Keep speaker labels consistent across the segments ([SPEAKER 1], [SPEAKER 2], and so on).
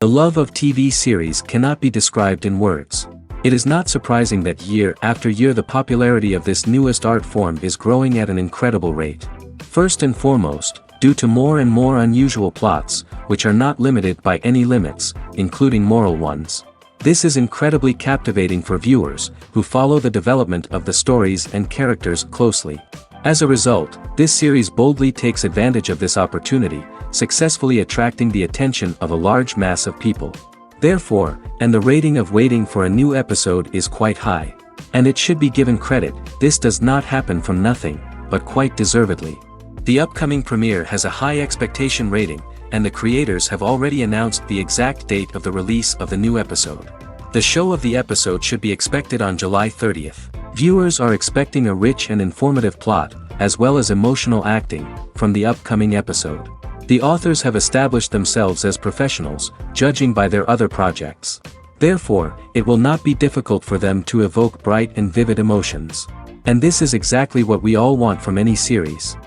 [SPEAKER 1] The love of TV series cannot be described in words. It is not surprising that year after year the popularity of this newest art form is growing at an incredible rate. First and foremost, due to more and more unusual plots, which are not limited by any limits, including moral ones. This is incredibly captivating for viewers, who follow the development of the stories and characters closely. As a result, this series boldly takes advantage of this opportunity, successfully attracting the attention of a large mass of people. Therefore, and the rating of waiting for a new episode is quite high. And it should be given credit, this does not happen from nothing, but quite deservedly. The upcoming premiere has a high expectation rating, and the creators have already announced the exact date of the release of the new episode. The show of the episode should be expected on July 30th. Viewers are expecting a rich and informative plot, as well as emotional acting, from the upcoming episode. The authors have established themselves as professionals, judging by their other projects. Therefore, it will not be difficult for them to evoke bright and vivid emotions. And this is exactly what we all want from any series.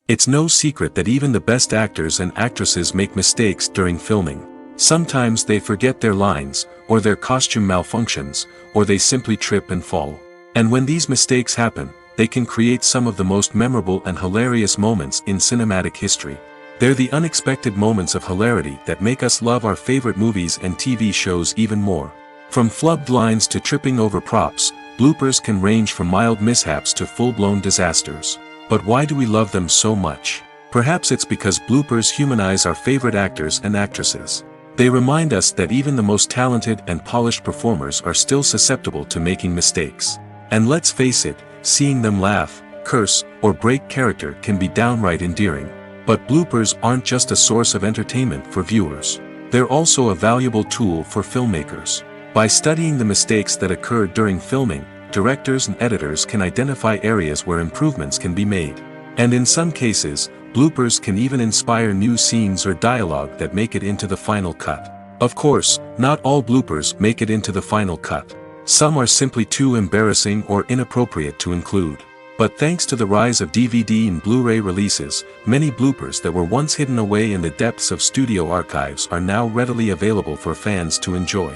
[SPEAKER 1] It's no secret that even the best actors and actresses make mistakes during filming. Sometimes they forget their lines, or their costume malfunctions, or they simply trip and fall. And when these mistakes happen, they can create some of the most memorable and hilarious moments in cinematic history. They're the unexpected moments of hilarity that make us love our favorite movies and TV shows even more. From flubbed lines to tripping over props, bloopers can range from mild mishaps to full-blown disasters. But why do we love them so much? Perhaps it's because bloopers humanize our favorite actors and actresses. They remind us that even the most talented and polished performers are still susceptible to making mistakes. And let's face it, seeing them laugh, curse, or break character can be downright endearing. But bloopers aren't just a source of entertainment for viewers. They're also a valuable tool for filmmakers. By studying the mistakes that occurred during filming, directors and editors can identify areas where improvements can be made. And in some cases, bloopers can even inspire new scenes or dialogue that make it into the final cut. Of course, not all bloopers make it into the final cut. Some are simply too embarrassing or inappropriate to include. But thanks to the rise of DVD and Blu-ray releases, many bloopers that were once hidden away in the depths of studio archives are now readily available for fans to enjoy.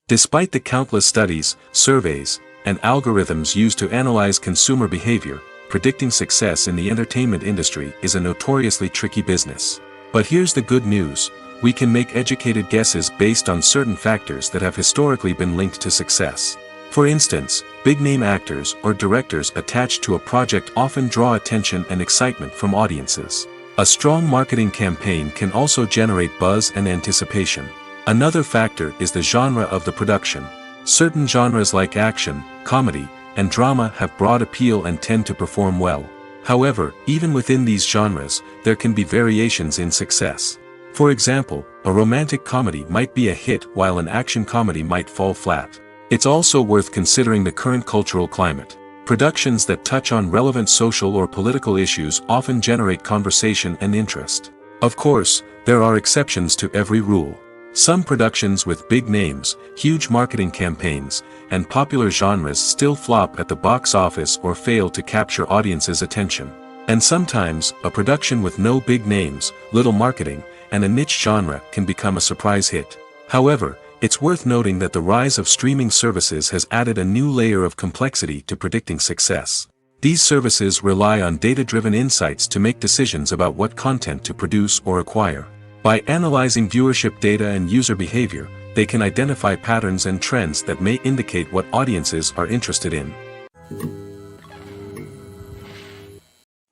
[SPEAKER 1] Despite the countless studies, surveys, and algorithms used to analyze consumer behavior, predicting success in the entertainment industry is a notoriously tricky business. But here's the good news. We can make educated guesses based on certain factors that have historically been linked to success. For instance, big-name actors or directors attached to a project often draw attention and excitement from audiences. A strong marketing campaign can also generate buzz and anticipation. Another factor is the genre of the production. Certain genres like action, comedy, and drama have broad appeal and tend to perform well. However, even within these genres, there can be variations in success. For example, a romantic comedy might be a hit while an action comedy might fall flat. It's also worth considering the current cultural climate. Productions that touch on relevant social or political issues often generate conversation and interest. Of course, there are exceptions to every rule. Some productions with big names, huge marketing campaigns, and popular genres still flop at the box office or fail to capture audiences' attention. And sometimes, a production with no big names, little marketing, and a niche genre can become a surprise hit. However, it's worth noting that the rise of streaming services has added a new layer of complexity to predicting success. These services rely on data-driven insights to make decisions about what content to produce or acquire. By analyzing viewership data and user behavior, they can identify patterns and trends that may indicate what audiences are interested in.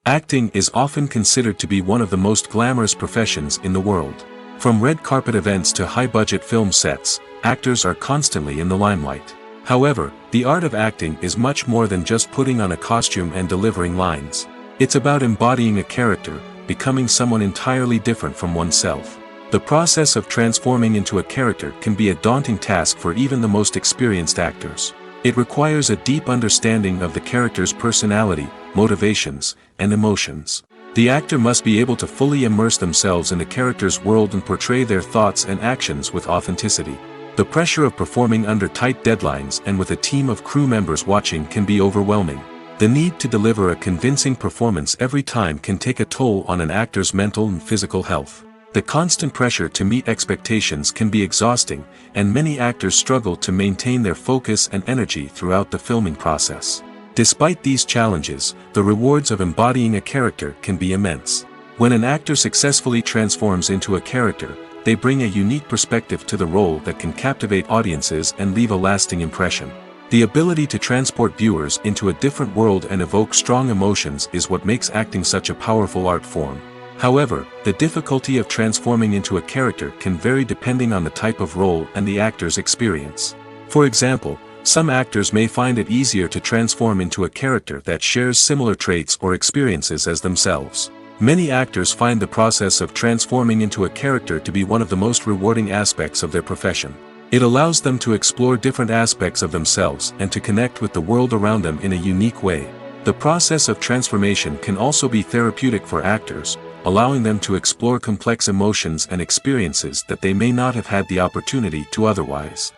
[SPEAKER 1] Acting is often considered to be one of the most glamorous professions in the world. From red carpet events to high-budget film sets, actors are constantly in the limelight. However, the art of acting is much more than just putting on a costume and delivering lines. It's about embodying a character, becoming someone entirely different from oneself. The process of transforming into a character can be a daunting task for even the most experienced actors. It requires a deep understanding of the character's personality, motivations, and emotions. The actor must be able to fully immerse themselves in the character's world and portray their thoughts and actions with authenticity. The pressure of performing under tight deadlines and with a team of crew members watching can be overwhelming. The need to deliver a convincing performance every time can take a toll on an actor's mental and physical health. The constant pressure to meet expectations can be exhausting, and many actors struggle to maintain their focus and energy throughout the filming process. Despite these challenges, the rewards of embodying a character can be immense. When an actor successfully transforms into a character, they bring a unique perspective to the role that can captivate audiences and leave a lasting impression. The ability to transport viewers into a different world and evoke strong emotions is what makes acting such a powerful art form. However, the difficulty of transforming into a character can vary depending on the type of role and the actor's experience. For example, some actors may find it easier to transform into a character that shares similar traits or experiences as themselves. Many actors find the process of transforming into a character to be one of the most rewarding aspects of their profession. It allows them to explore different aspects of themselves and to connect with the world around them in a unique way. The process of transformation can also be therapeutic for actors, allowing them to explore complex emotions and experiences that they may not have had the opportunity to otherwise.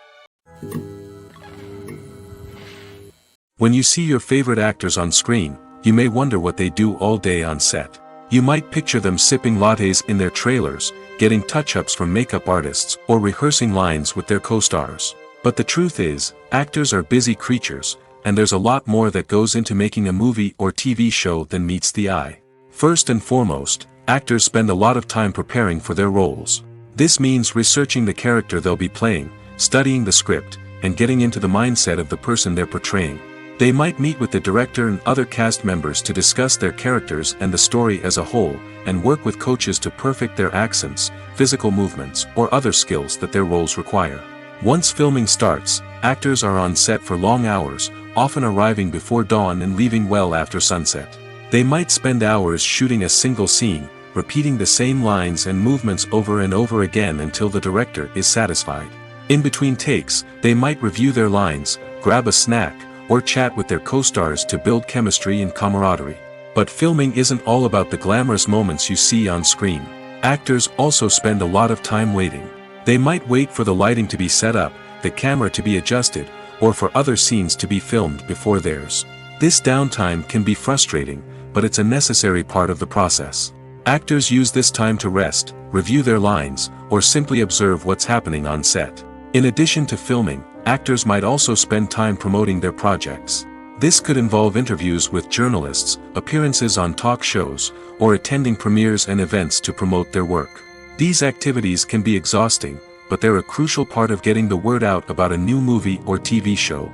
[SPEAKER 1] When you see your favorite actors on screen, you may wonder what they do all day on set. You might picture them sipping lattes in their trailers, getting touch-ups from makeup artists, or rehearsing lines with their co-stars. But the truth is, actors are busy creatures, and there's a lot more that goes into making a movie or TV show than meets the eye. First and foremost, actors spend a lot of time preparing for their roles. This means researching the character they'll be playing, studying the script, and getting into the mindset of the person they're portraying. They might meet with the director and other cast members to discuss their characters and the story as a whole, and work with coaches to perfect their accents, physical movements, or other skills that their roles require. Once filming starts, actors are on set for long hours, often arriving before dawn and leaving well after sunset. They might spend hours shooting a single scene, repeating the same lines and movements over and over again until the director is satisfied. In between takes, they might review their lines, grab a snack, or chat with their co-stars to build chemistry and camaraderie. But filming isn't all about the glamorous moments you see on screen. Actors also spend a lot of time waiting. They might wait for the lighting to be set up, the camera to be adjusted, or for other scenes to be filmed before theirs. This downtime can be frustrating, but it's a necessary part of the process. Actors use this time to rest, review their lines, or simply observe what's happening on set. In addition to filming, actors might also spend time promoting their projects. This could involve interviews with journalists, appearances on talk shows, or attending premieres and events to promote their work. These activities can be exhausting, but they're a crucial part of getting the word out about a new movie or TV show.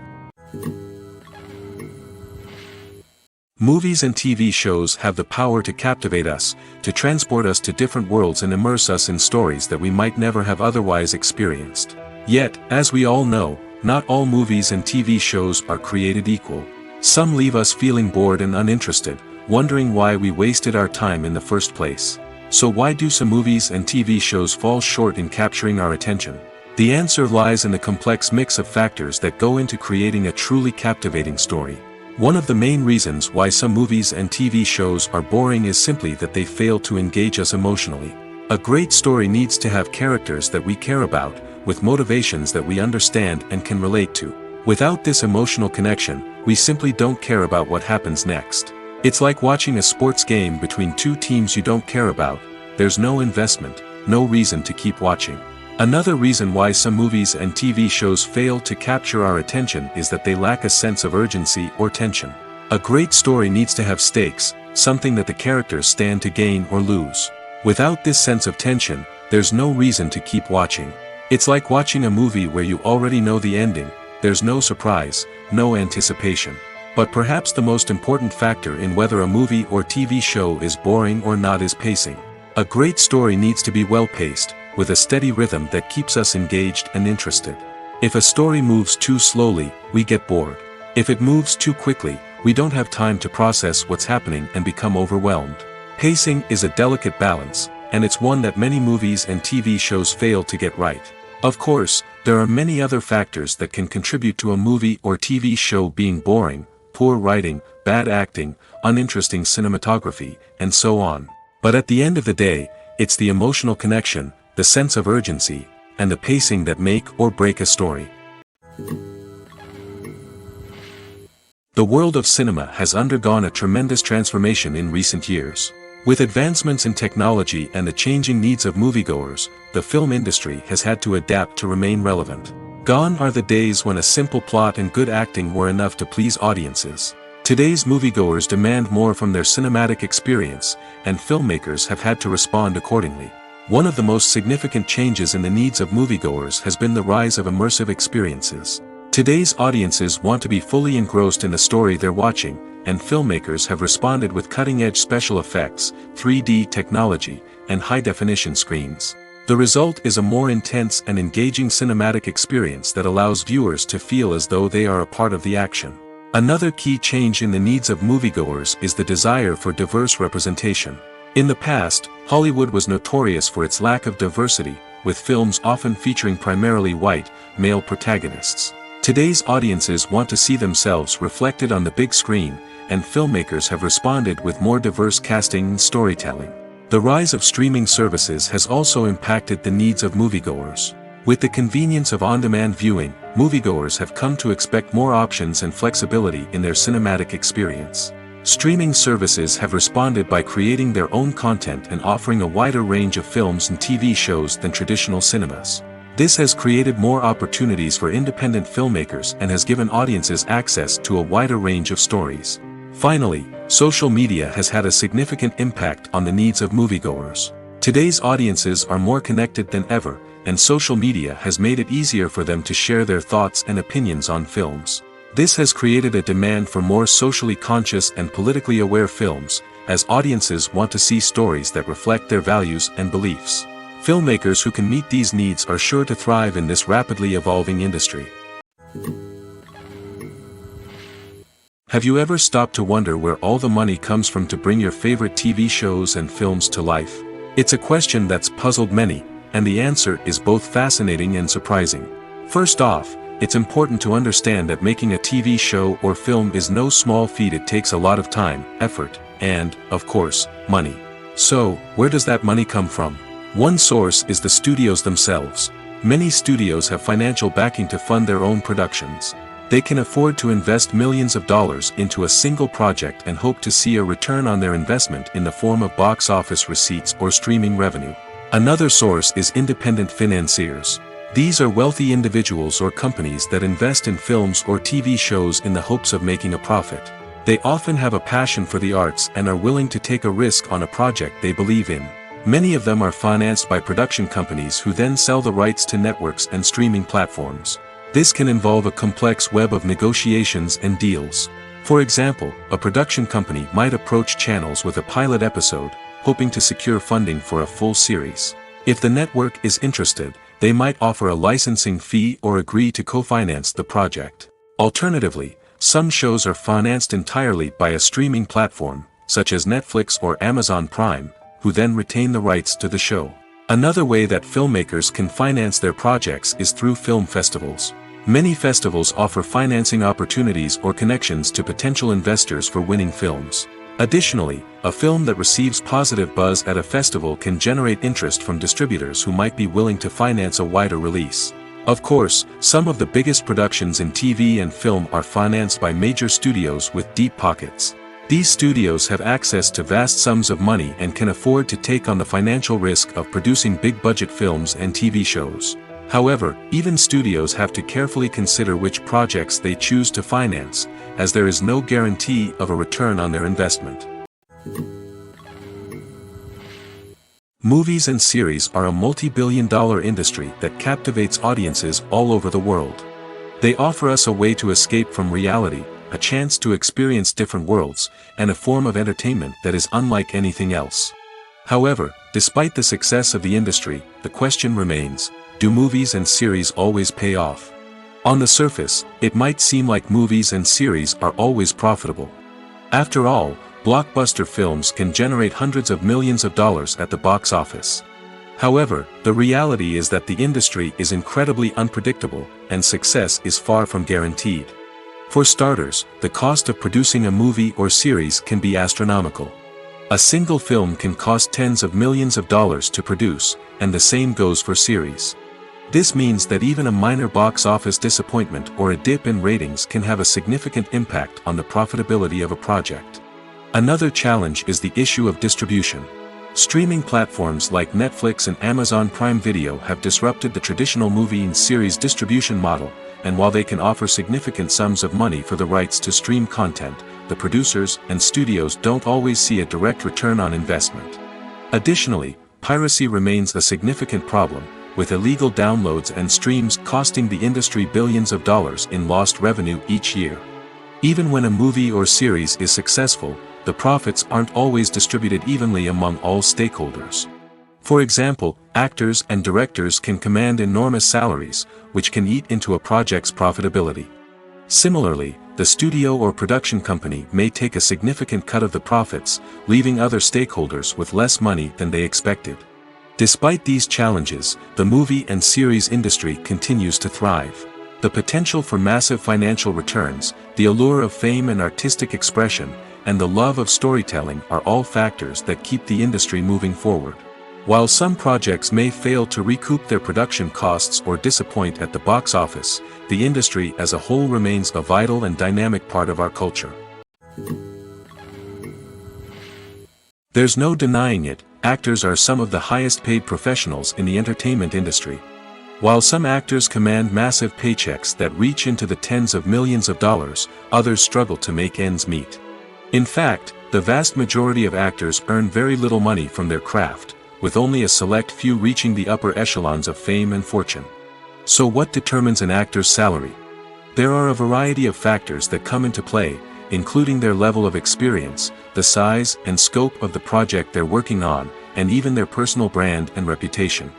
[SPEAKER 1] Movies and TV shows have the power to captivate us, to transport us to different worlds and immerse us in stories that we might never have otherwise experienced. Yet, as we all know, not all movies and TV shows are created equal. Some leave us feeling bored and uninterested, wondering why we wasted our time in the first place. So why do some movies and TV shows fall short in capturing our attention? The answer lies in the complex mix of factors that go into creating a truly captivating story. One of the main reasons why some movies and TV shows are boring is simply that they fail to engage us emotionally. A great story needs to have characters that we care about, with motivations that we understand and can relate to. Without this emotional connection, we simply don't care about what happens next. It's like watching a sports game between two teams you don't care about. There's no investment, no reason to keep watching. Another reason why some movies and TV shows fail to capture our attention is that they lack a sense of urgency or tension. A great story needs to have stakes, something that the characters stand to gain or lose. Without this sense of tension, there's no reason to keep watching. It's like watching a movie where you already know the ending, there's no surprise, no anticipation. But perhaps the most important factor in whether a movie or TV show is boring or not is pacing. A great story needs to be well-paced, with a steady rhythm that keeps us engaged and interested. If a story moves too slowly, we get bored. If it moves too quickly, we don't have time to process what's happening and become overwhelmed. Pacing is a delicate balance, and it's one that many movies and TV shows fail to get right. Of course, there are many other factors that can contribute to a movie or TV show being boring: poor writing, bad acting, uninteresting cinematography, and so on. But at the end of the day, it's the emotional connection, the sense of urgency, and the pacing that make or break a story. The world of cinema has undergone a tremendous transformation in recent years. With advancements in technology and the changing needs of moviegoers, the film industry has had to adapt to remain relevant. Gone are the days when a simple plot and good acting were enough to please audiences. Today's moviegoers demand more from their cinematic experience, and filmmakers have had to respond accordingly. One of the most significant changes in the needs of moviegoers has been the rise of immersive experiences. Today's audiences want to be fully engrossed in the story they're watching, and filmmakers have responded with cutting-edge special effects, 3D technology, and high-definition screens. The result is a more intense and engaging cinematic experience that allows viewers to feel as though they are a part of the action. Another key change in the needs of moviegoers is the desire for diverse representation. In the past, Hollywood was notorious for its lack of diversity, with films often featuring primarily white, male protagonists. Today's audiences want to see themselves reflected on the big screen, and filmmakers have responded with more diverse casting and storytelling. The rise of streaming services has also impacted the needs of moviegoers. With the convenience of on-demand viewing, moviegoers have come to expect more options and flexibility in their cinematic experience. Streaming services have responded by creating their own content and offering a wider range of films and TV shows than traditional cinemas. This has created more opportunities for independent filmmakers and has given audiences access to a wider range of stories. Finally, social media has had a significant impact on the needs of moviegoers. Today's audiences are more connected than ever, and social media has made it easier for them to share their thoughts and opinions on films. This has created a demand for more socially conscious and politically aware films, as audiences want to see stories that reflect their values and beliefs. Filmmakers who can meet these needs are sure to thrive in this rapidly evolving industry. Have you ever stopped to wonder where all the money comes from to bring your favorite TV shows and films to life? It's a question that's puzzled many, and the answer is both fascinating and surprising. First off, it's important to understand that making a TV show or film is no small feat. It takes a lot of time, effort, and, of course, money. So, where does that money come from? One source is the studios themselves. Many studios have financial backing to fund their own productions. They can afford to invest millions of dollars into a single project and hope to see a return on their investment in the form of box office receipts or streaming revenue. Another source is independent financiers. These are wealthy individuals or companies that invest in films or TV shows in the hopes of making a profit. They often have a passion for the arts and are willing to take a risk on a project they believe in. Many of them are financed by production companies who then sell the rights to networks and streaming platforms. This can involve a complex web of negotiations and deals. For example, a production company might approach channels with a pilot episode, hoping to secure funding for a full series. If the network is interested, they might offer a licensing fee or agree to co-finance the project. Alternatively, some shows are financed entirely by a streaming platform, such as Netflix or Amazon Prime, who then retain the rights to the show. Another way that filmmakers can finance their projects is through film festivals. Many festivals offer financing opportunities or connections to potential investors for winning films. Additionally, a film that receives positive buzz at a festival can generate interest from distributors who might be willing to finance a wider release. Of course, some of the biggest productions in TV and film are financed by major studios with deep pockets. These studios have access to vast sums of money and can afford to take on the financial risk of producing big-budget films and TV shows. However, even studios have to carefully consider which projects they choose to finance, as there is no guarantee of a return on their investment. Movies and series are a multi-billion-dollar industry that captivates audiences all over the world. They offer us a way to escape from reality, a chance to experience different worlds, and a form of entertainment that is unlike anything else. However, despite the success of the industry, the question remains, do movies and series always pay off? On the surface, it might seem like movies and series are always profitable. After all, blockbuster films can generate hundreds of millions of dollars at the box office. However, the reality is that the industry is incredibly unpredictable, and success is far from guaranteed. For starters, the cost of producing a movie or series can be astronomical. A single film can cost tens of millions of dollars to produce, and the same goes for series. This means that even a minor box office disappointment or a dip in ratings can have a significant impact on the profitability of a project. Another challenge is the issue of distribution. Streaming platforms like Netflix and Amazon Prime Video have disrupted the traditional movie and series distribution model, and while they can offer significant sums of money for the rights to stream content, the producers and studios don't always see a direct return on investment. Additionally, piracy remains a significant problem, with illegal downloads and streams costing the industry billions of dollars in lost revenue each year. Even when a movie or series is successful, the profits aren't always distributed evenly among all stakeholders. For example, actors and directors can command enormous salaries, which can eat into a project's profitability. Similarly, the studio or production company may take a significant cut of the profits, leaving other stakeholders with less money than they expected. Despite these challenges, the movie and series industry continues to thrive. The potential for massive financial returns, the allure of fame and artistic expression, and the love of storytelling are all factors that keep the industry moving forward. While some projects may fail to recoup their production costs or disappoint at the box office, the industry as a whole remains a vital and dynamic part of our culture. There's no denying it, actors are some of the highest paid professionals in the entertainment industry. While some actors command massive paychecks that reach into the tens of millions of dollars, others struggle to make ends meet. In fact, the vast majority of actors earn very little money from their craft, with only a select few reaching the upper echelons of fame and fortune. So what determines an actor's salary? There are a variety of factors that come into play, including their level of experience, the size and scope of the project they're working on, and even their personal brand and reputation.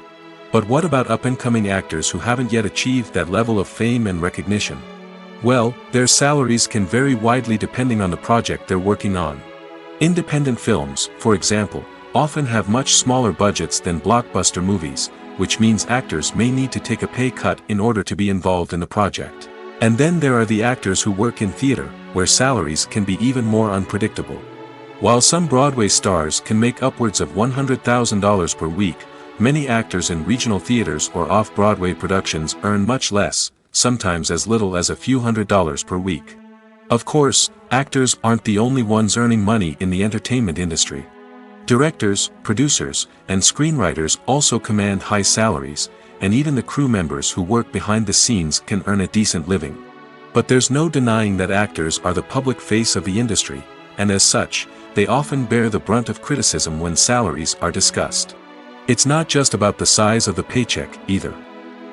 [SPEAKER 1] But what about up-and-coming actors who haven't yet achieved that level of fame and recognition? Well, their salaries can vary widely depending on the project they're working on. Independent films, for example, often have much smaller budgets than blockbuster movies, which means actors may need to take a pay cut in order to be involved in the project. And then there are the actors who work in theater, where salaries can be even more unpredictable. While some Broadway stars can make upwards of $100,000 per week, many actors in regional theaters or off-Broadway productions earn much less, sometimes as little as a few $100s per week. Of course, actors aren't the only ones earning money in the entertainment industry. Directors, producers, and screenwriters also command high salaries, and even the crew members who work behind the scenes can earn a decent living. But there's no denying that actors are the public face of the industry, and as such, they often bear the brunt of criticism when salaries are discussed. It's not just about the size of the paycheck, either.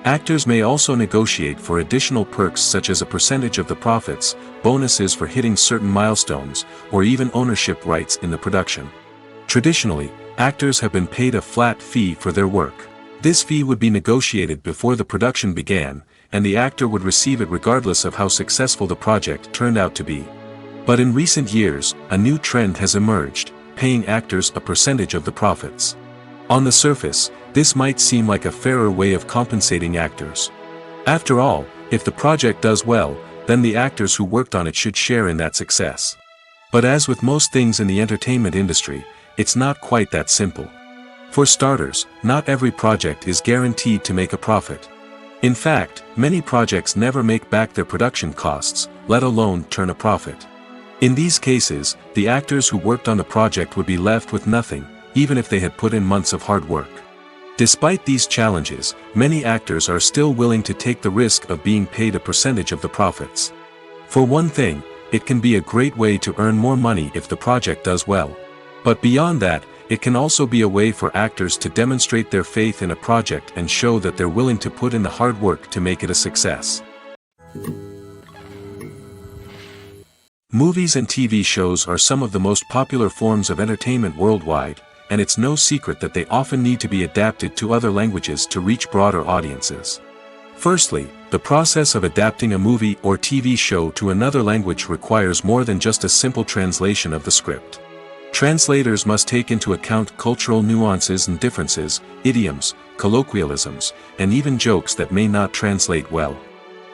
[SPEAKER 1] Actors may also negotiate for additional perks such as a percentage of the profits, bonuses for hitting certain milestones, or even ownership rights in the production. Traditionally, actors have been paid a flat fee for their work. This fee would be negotiated before the production began, and the actor would receive it regardless of how successful the project turned out to be. But in recent years, a new trend has emerged, paying actors a percentage of the profits. On the surface, this might seem like a fairer way of compensating actors. After all, if the project does well, then the actors who worked on it should share in that success. But as with most things in the entertainment industry, it's not quite that simple. For starters, not every project is guaranteed to make a profit. In fact, many projects never make back their production costs, let alone turn a profit. In these cases, the actors who worked on the project would be left with nothing, even if they had put in months of hard work. Despite these challenges, many actors are still willing to take the risk of being paid a percentage of the profits. For one thing, it can be a great way to earn more money if the project does well. But beyond that, it can also be a way for actors to demonstrate their faith in a project and show that they're willing to put in the hard work to make it a success. Movies and TV shows are some of the most popular forms of entertainment worldwide, and it's no secret that they often need to be adapted to other languages to reach broader audiences. Firstly, the process of adapting a movie or TV show to another language requires more than just a simple translation of the script. Translators must take into account cultural nuances and differences, idioms, colloquialisms, and even jokes that may not translate well.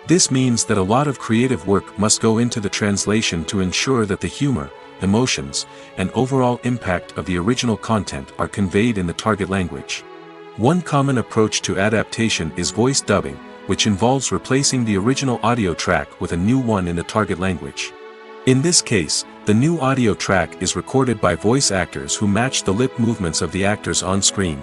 [SPEAKER 1] This means that a lot of creative work must go into the translation to ensure that the humor, emotions, and overall impact of the original content are conveyed in the target language. One common approach to adaptation is voice dubbing, which involves replacing the original audio track with a new one in the target language. In this case, the new audio track is recorded by voice actors who match the lip movements of the actors on screen.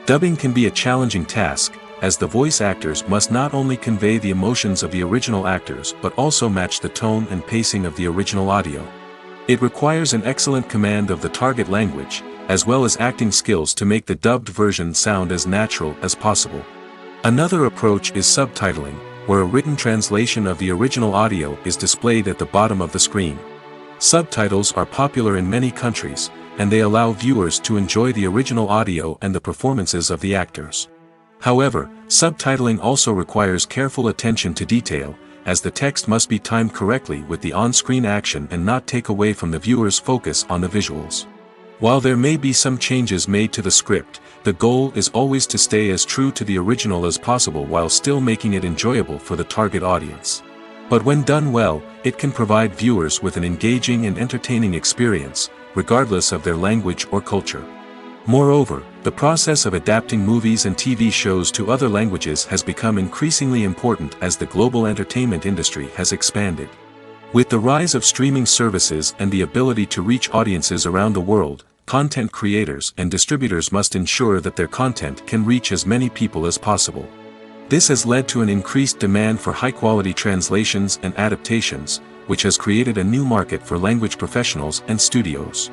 [SPEAKER 1] Dubbing can be a challenging task, as the voice actors must not only convey the emotions of the original actors but also match the tone and pacing of the original audio. It requires an excellent command of the target language, as well as acting skills to make the dubbed version sound as natural as possible. Another approach is subtitling, where a written translation of the original audio is displayed at the bottom of the screen. Subtitles are popular in many countries, and they allow viewers to enjoy the original audio and the performances of the actors. However, subtitling also requires careful attention to detail, as the text must be timed correctly with the on-screen action and not take away from the viewer's focus on the visuals. While there may be some changes made to the script, the goal is always to stay as true to the original as possible while still making it enjoyable for the target audience. But when done well, it can provide viewers with an engaging and entertaining experience, regardless of their language or culture. Moreover, the process of adapting movies and TV shows to other languages has become increasingly important as the global entertainment industry has expanded. With the rise of streaming services and the ability to reach audiences around the world, content creators and distributors must ensure that their content can reach as many people as possible. This has led to an increased demand for high-quality translations and adaptations, which has created a new market for language professionals and studios.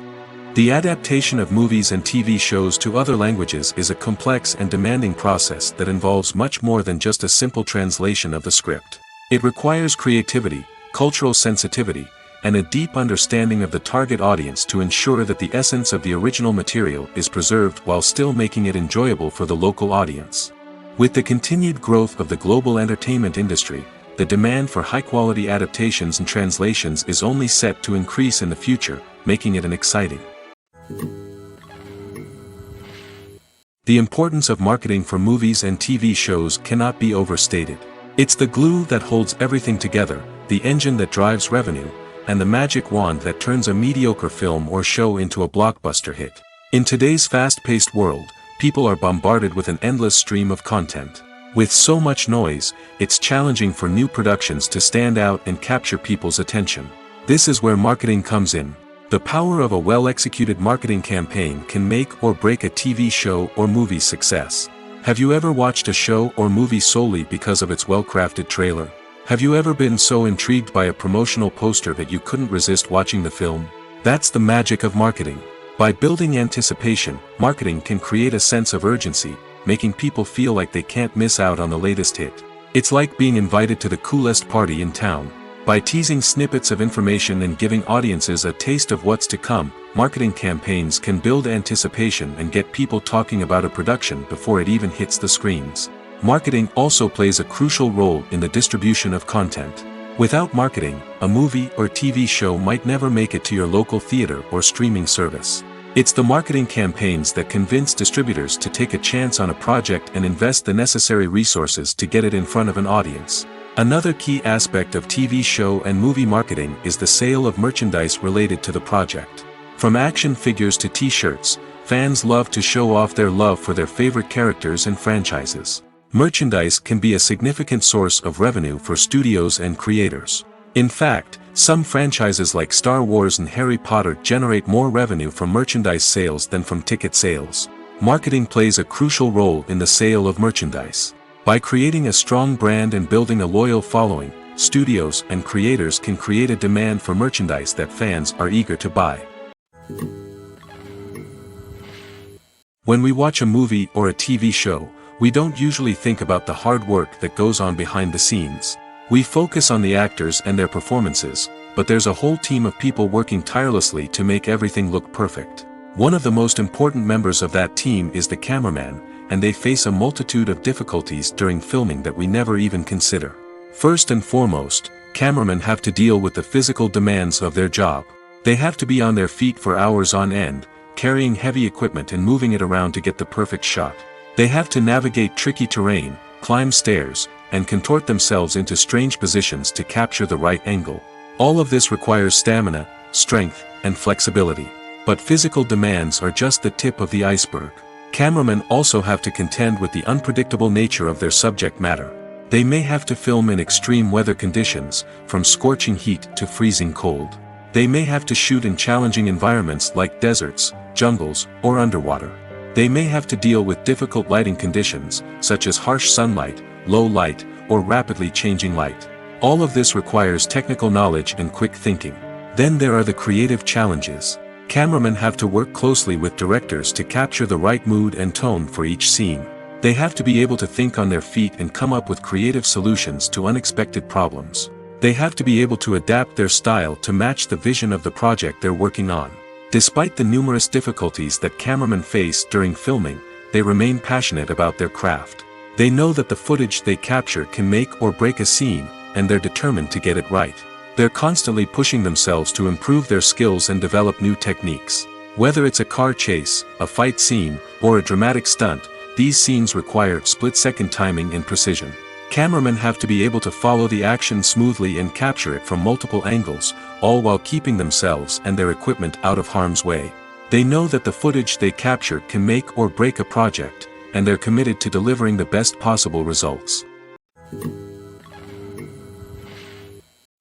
[SPEAKER 1] The adaptation of movies and TV shows to other languages is a complex and demanding process that involves much more than just a simple translation of the script. It requires creativity, cultural sensitivity, and a deep understanding of the target audience to ensure that the essence of the original material is preserved while still making it enjoyable for the local audience. With the continued growth of the global entertainment industry, the demand for high-quality adaptations and translations is only set to increase in the future, making it an exciting. The importance of marketing for movies and TV shows cannot be overstated. It's the glue that holds everything together, the engine that drives revenue, and the magic wand that turns a mediocre film or show into a blockbuster hit. In today's fast-paced world, people are bombarded with an endless stream of content. With so much noise, it's challenging for new productions to stand out and capture people's attention. This is where marketing comes in. The power of a well-executed marketing campaign can make or break a TV show or movie's success. Have you ever watched a show or movie solely because of its well-crafted trailer? Have you ever been so intrigued by a promotional poster that you couldn't resist watching the film? That's the magic of marketing. By building anticipation, marketing can create a sense of urgency, making people feel like they can't miss out on the latest hit. It's like being invited to the coolest party in town. By teasing snippets of information and giving audiences a taste of what's to come, marketing campaigns can build anticipation and get people talking about a production before it even hits the screens. Marketing also plays a crucial role in the distribution of content. Without marketing, a movie or TV show might never make it to your local theater or streaming service. It's the marketing campaigns that convince distributors to take a chance on a project and invest the necessary resources to get it in front of an audience. Another key aspect of TV show and movie marketing is the sale of merchandise related to the project. From action figures to t-shirts, fans love to show off their love for their favorite characters and franchises. Merchandise can be a significant source of revenue for studios and creators. In fact, some franchises like Star Wars and Harry Potter generate more revenue from merchandise sales than from ticket sales. Marketing plays a crucial role in the sale of merchandise. By creating a strong brand and building a loyal following, studios and creators can create a demand for merchandise that fans are eager to buy. When we watch a movie or a TV show, we don't usually think about the hard work that goes on behind the scenes. We focus on the actors and their performances, but there's a whole team of people working tirelessly to make everything look perfect. One of the most important members of that team is the cameraman, and they face a multitude of difficulties during filming that we never even consider. First and foremost, cameramen have to deal with the physical demands of their job. They have to be on their feet for hours on end, carrying heavy equipment and moving it around to get the perfect shot. They have to navigate tricky terrain, climb stairs, and contort themselves into strange positions to capture the right angle. All of this requires stamina, strength, and flexibility. But physical demands are just the tip of the iceberg. Cameramen also have to contend with the unpredictable nature of their subject matter. They may have to film in extreme weather conditions, from scorching heat to freezing cold. They may have to shoot in challenging environments like deserts, jungles, or underwater. They may have to deal with difficult lighting conditions, such as harsh sunlight, low light, or rapidly changing light. All of this requires technical knowledge and quick thinking. Then there are the creative challenges. Cameramen have to work closely with directors to capture the right mood and tone for each scene. They have to be able to think on their feet and come up with creative solutions to unexpected problems. They have to be able to adapt their style to match the vision of the project they're working on. Despite the numerous difficulties that cameramen face during filming, they remain passionate about their craft. They know that the footage they capture can make or break a scene, and they're determined to get it right. They're constantly pushing themselves to improve their skills and develop new techniques. Whether it's a car chase, a fight scene, or a dramatic stunt, these scenes require split-second timing and precision. Cameramen have to be able to follow the action smoothly and capture it from multiple angles, all while keeping themselves and their equipment out of harm's way. They know that the footage they capture can make or break a project, and they're committed to delivering the best possible results.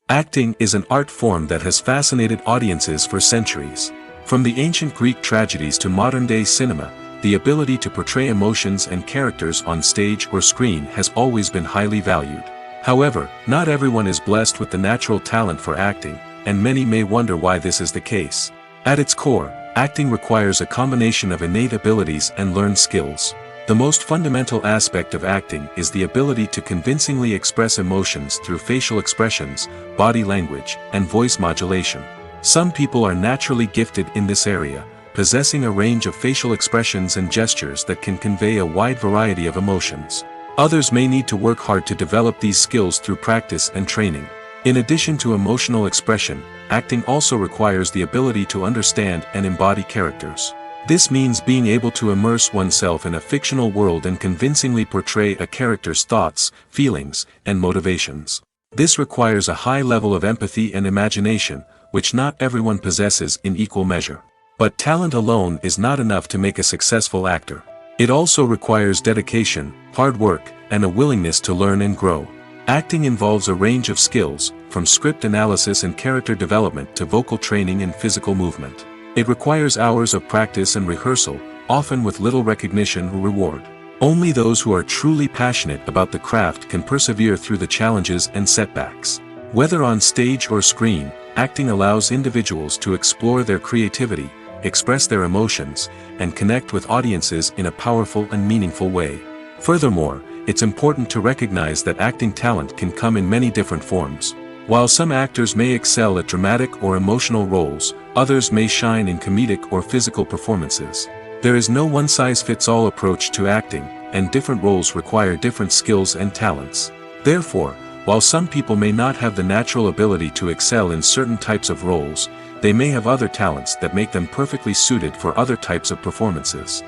[SPEAKER 1] Acting is an art form that has fascinated audiences for centuries. From the ancient Greek tragedies to modern-day cinema, the ability to portray emotions and characters on stage or screen has always been highly valued. However, not everyone is blessed with the natural talent for acting, and many may wonder why this is the case. At its core, acting requires a combination of innate abilities and learned skills. The most fundamental aspect of acting is the ability to convincingly express emotions through facial expressions, body language, and voice modulation. Some people are naturally gifted in this area, possessing a range of facial expressions and gestures that can convey a wide variety of emotions. Others may need to work hard to develop these skills through practice and training. In addition to emotional expression, acting also requires the ability to understand and embody characters. This means being able to immerse oneself in a fictional world and convincingly portray a character's thoughts, feelings, and motivations. This requires a high level of empathy and imagination, which not everyone possesses in equal measure. But talent alone is not enough to make a successful actor. It also requires dedication, hard work, and a willingness to learn and grow. Acting involves a range of skills, from script analysis and character development to vocal training and physical movement. It requires hours of practice and rehearsal, often with little recognition or reward. Only those who are truly passionate about the craft can persevere through the challenges and setbacks. Whether on stage or screen, acting allows individuals to explore their creativity, express their emotions, and connect with audiences in a powerful and meaningful way. Furthermore, it's important to recognize that acting talent can come in many different forms. While some actors may excel at dramatic or emotional roles, others may shine in comedic or physical performances. There is no one-size-fits-all approach to acting, and different roles require different skills and talents. Therefore, while some people may not have the natural ability to excel in certain types of roles, they may have other talents that make them perfectly suited for other types of performances.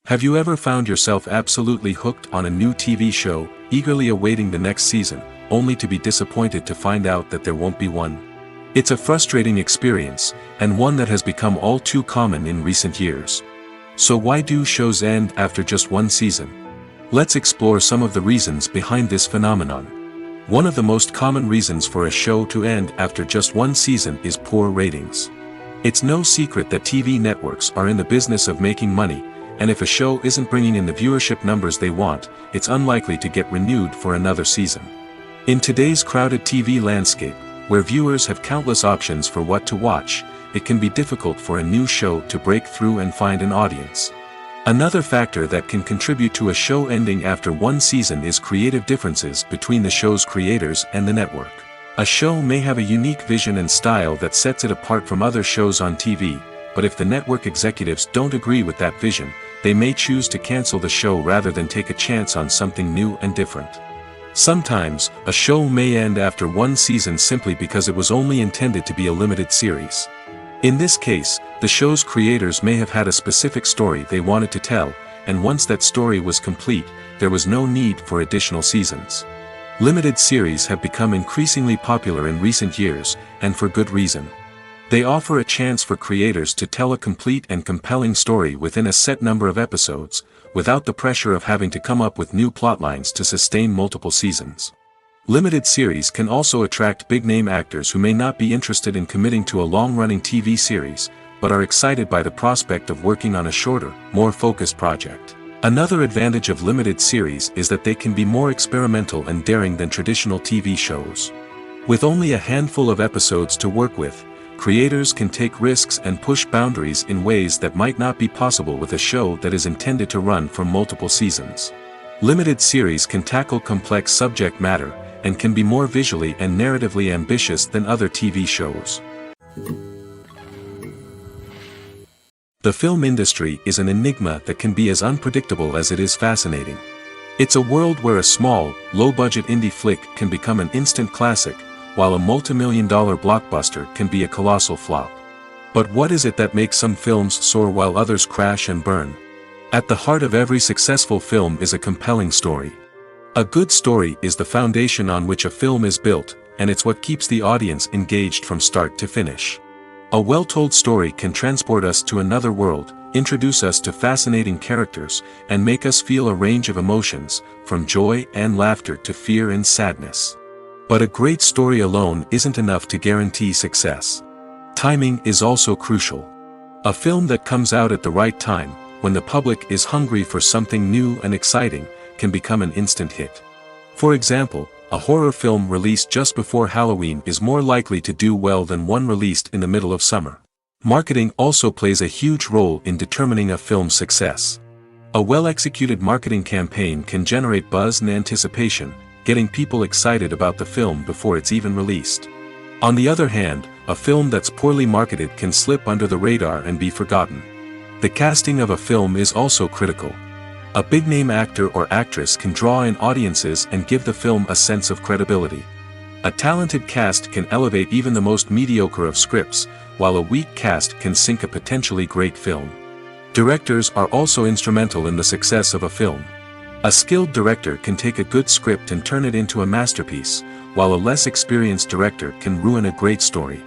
[SPEAKER 1] Have you ever found yourself absolutely hooked on a new TV show, eagerly awaiting the next season, only to be disappointed to find out that there won't be one? It's a frustrating experience, and one that has become all too common in recent years. So why do shows end after just one season? Let's explore some of the reasons behind this phenomenon. One of the most common reasons for a show to end after just one season is poor ratings. It's no secret that TV networks are in the business of making money, and if a show isn't bringing in the viewership numbers they want, it's unlikely to get renewed for another season. In today's crowded TV landscape, where viewers have countless options for what to watch, it can be difficult for a new show to break through and find an audience. Another factor that can contribute to a show ending after one season is creative differences between the show's creators and the network. A show may have a unique vision and style that sets it apart from other shows on TV, but if the network executives don't agree with that vision, they may choose to cancel the show rather than take a chance on something new and different. Sometimes, a show may end after one season simply because it was only intended to be a limited series. In this case, the show's creators may have had a specific story they wanted to tell, and once that story was complete, there was no need for additional seasons. Limited series have become increasingly popular in recent years, and for good reason. They offer a chance for creators to tell a complete and compelling story within a set number of episodes, without the pressure of having to come up with new plotlines to sustain multiple seasons. Limited series can also attract big-name actors who may not be interested in committing to a long-running TV series, but are excited by the prospect of working on a shorter, more focused project. Another advantage of limited series is that they can be more experimental and daring than traditional TV shows. With only a handful of episodes to work with, creators can take risks and push boundaries in ways that might not be possible with a show that is intended to run for multiple seasons. Limited series can tackle complex subject matter, and can be more visually and narratively ambitious than other TV shows. The film industry is an enigma that can be as unpredictable as it is fascinating. It's a world where a small, low-budget indie flick can become an instant classic, while a multi-million-dollar blockbuster can be a colossal flop. But what is it that makes some films soar while others crash and burn? At the heart of every successful film is a compelling story. A good story is the foundation on which a film is built, and it's what keeps the audience engaged from start to finish. A well-told story can transport us to another world, introduce us to fascinating characters, and make us feel a range of emotions, from joy and laughter to fear and sadness. But a great story alone isn't enough to guarantee success. Timing is also crucial. A film that comes out at the right time, when the public is hungry for something new and exciting, can become an instant hit. For example, a horror film released just before Halloween is more likely to do well than one released in the middle of summer. Marketing also plays a huge role in determining a film's success. A well-executed marketing campaign can generate buzz and anticipation, getting people excited about the film before it's even released. On the other hand, a film that's poorly marketed can slip under the radar and be forgotten. The casting of a film is also critical. A big-name actor or actress can draw in audiences and give the film a sense of credibility. A talented cast can elevate even the most mediocre of scripts, while a weak cast can sink a potentially great film. Directors are also instrumental in the success of a film. A skilled director can take a good script and turn it into a masterpiece, while a less experienced director can ruin a great story.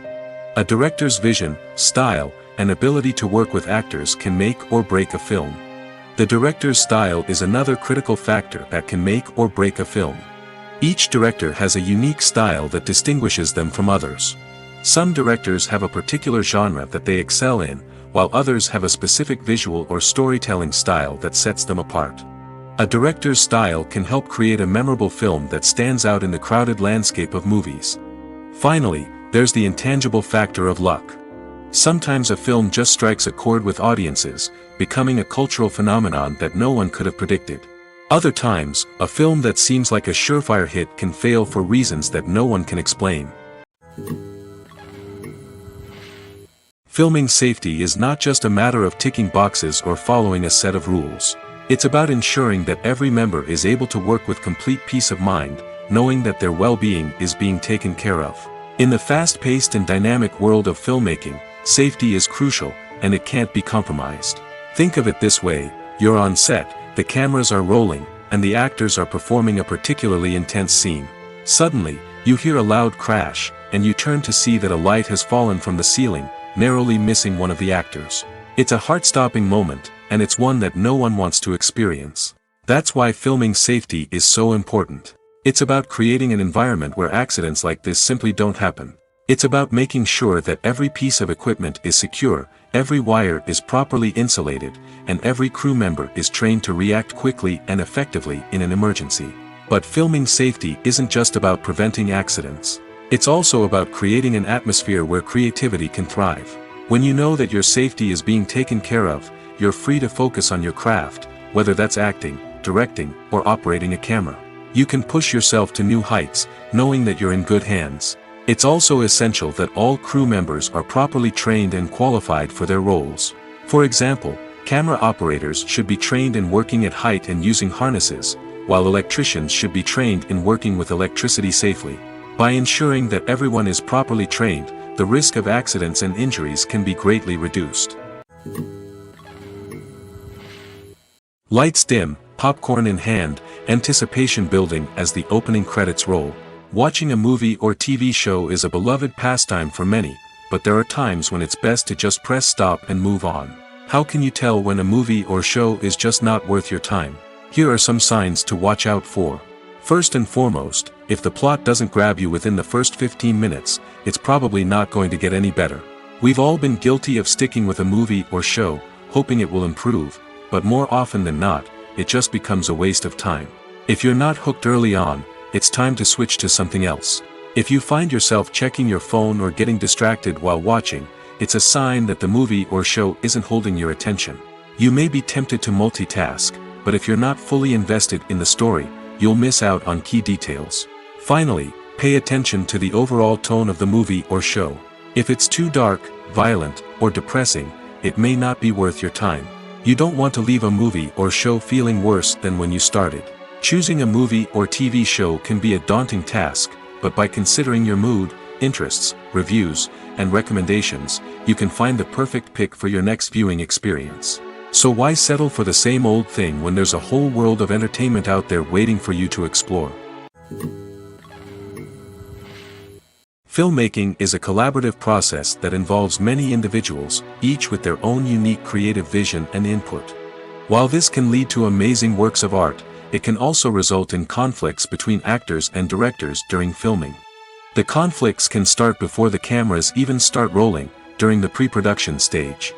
[SPEAKER 1] A director's vision, style, and ability to work with actors can make or break a film. The director's style is another critical factor that can make or break a film. Each director has a unique style that distinguishes them from others. Some directors have a particular genre that they excel in, while others have a specific visual or storytelling style that sets them apart. A director's style can help create a memorable film that stands out in the crowded landscape of movies. Finally, there's the intangible factor of luck. Sometimes a film just strikes a chord with audiences, becoming a cultural phenomenon that no one could have predicted. Other times, a film that seems like a surefire hit can fail for reasons that no one can explain. Filming safety is not just a matter of ticking boxes or following a set of rules. It's about ensuring that every member is able to work with complete peace of mind, knowing that their well-being is being taken care of. In the fast-paced and dynamic world of filmmaking, safety is crucial, and it can't be compromised. Think of it this way: you're on set, the cameras are rolling, and the actors are performing a particularly intense scene. Suddenly, you hear a loud crash, and you turn to see that a light has fallen from the ceiling, narrowly missing one of the actors. It's a heart-stopping moment, and it's one that no one wants to experience. That's why filming safety is so important. It's about creating an environment where accidents like this simply don't happen. It's about making sure that every piece of equipment is secure, every wire is properly insulated, and every crew member is trained to react quickly and effectively in an emergency. But filming safety isn't just about preventing accidents. It's also about creating an atmosphere where creativity can thrive. When you know that your safety is being taken care of, you're free to focus on your craft, whether that's acting, directing, or operating a camera. You can push yourself to new heights, knowing that you're in good hands. It's also essential that all crew members are properly trained and qualified for their roles. For example, camera operators should be trained in working at height and using harnesses, while electricians should be trained in working with electricity safely. By ensuring that everyone is properly trained, the risk of accidents and injuries can be greatly reduced. Lights dim, popcorn in hand, anticipation building as the opening credits roll. Watching a movie or TV show is a beloved pastime for many, but there are times when it's best to just press stop and move on. How can you tell when a movie or show is just not worth your time? Here are some signs to watch out for. First and foremost, if the plot doesn't grab you within the first 15 minutes, it's probably not going to get any better. We've all been guilty of sticking with a movie or show, hoping it will improve, but more often than not, it just becomes a waste of time. If you're not hooked early on, it's time to switch to something else. If you find yourself checking your phone or getting distracted while watching, it's a sign that the movie or show isn't holding your attention. You may be tempted to multitask, but if you're not fully invested in the story, you'll miss out on key details. Finally, pay attention to the overall tone of the movie or show. If it's too dark, violent, or depressing, it may not be worth your time. You don't want to leave a movie or show feeling worse than when you started. Choosing a movie or TV show can be a daunting task, but by considering your mood, interests, reviews, and recommendations, you can find the perfect pick for your next viewing experience. So why settle for the same old thing when there's a whole world of entertainment out there waiting for you to explore? Filmmaking is a collaborative process that involves many individuals, each with their own unique creative vision and input. While this can lead to amazing works of art, it can also result in conflicts between actors and directors during filming. The conflicts can start before the cameras even start rolling, during the pre-production stage.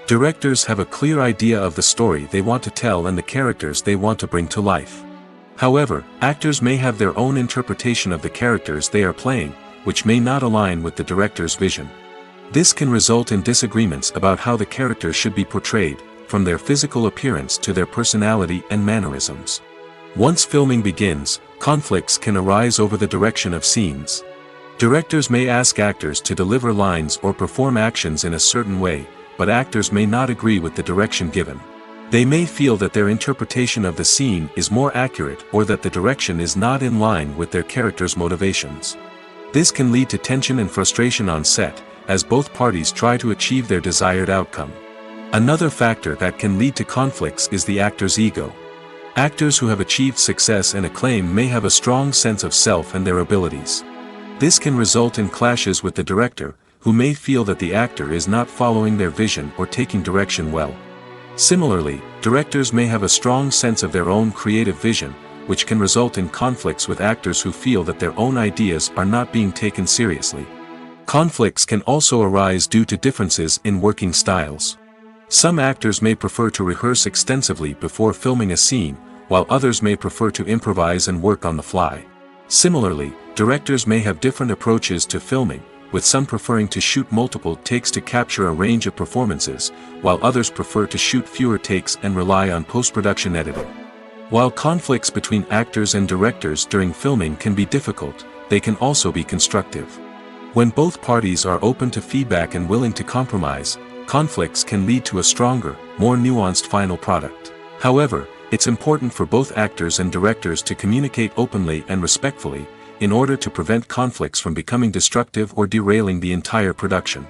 [SPEAKER 1] Directors have a clear idea of the story they want to tell and the characters they want to bring to life. However, actors may have their own interpretation of the characters they are playing, which may not align with the director's vision. This can result in disagreements about how the characters should be portrayed, from their physical appearance to their personality and mannerisms. Once filming begins, conflicts can arise over the direction of scenes. Directors may ask actors to deliver lines or perform actions in a certain way, but actors may not agree with the direction given. They may feel that their interpretation of the scene is more accurate or that the direction is not in line with their character's motivations. This can lead to tension and frustration on set, as both parties try to achieve their desired outcome. Another factor that can lead to conflicts is the actor's ego. Actors who have achieved success and acclaim may have a strong sense of self and their abilities. This can result in clashes with the director, who may feel that the actor is not following their vision or taking direction well. Similarly, directors may have a strong sense of their own creative vision, which can result in conflicts with actors who feel that their own ideas are not being taken seriously. Conflicts can also arise due to differences in working styles. Some actors may prefer to rehearse extensively before filming a scene, while others may prefer to improvise and work on the fly. Similarly, directors may have different approaches to filming, with some preferring to shoot multiple takes to capture a range of performances, while others prefer to shoot fewer takes and rely on post-production editing. While conflicts between actors and directors during filming can be difficult, they can also be constructive. When both parties are open to feedback and willing to compromise, conflicts can lead to a stronger, more nuanced final product. However, it's important for both actors and directors to communicate openly and respectfully, in order to prevent conflicts from becoming destructive or derailing the entire production.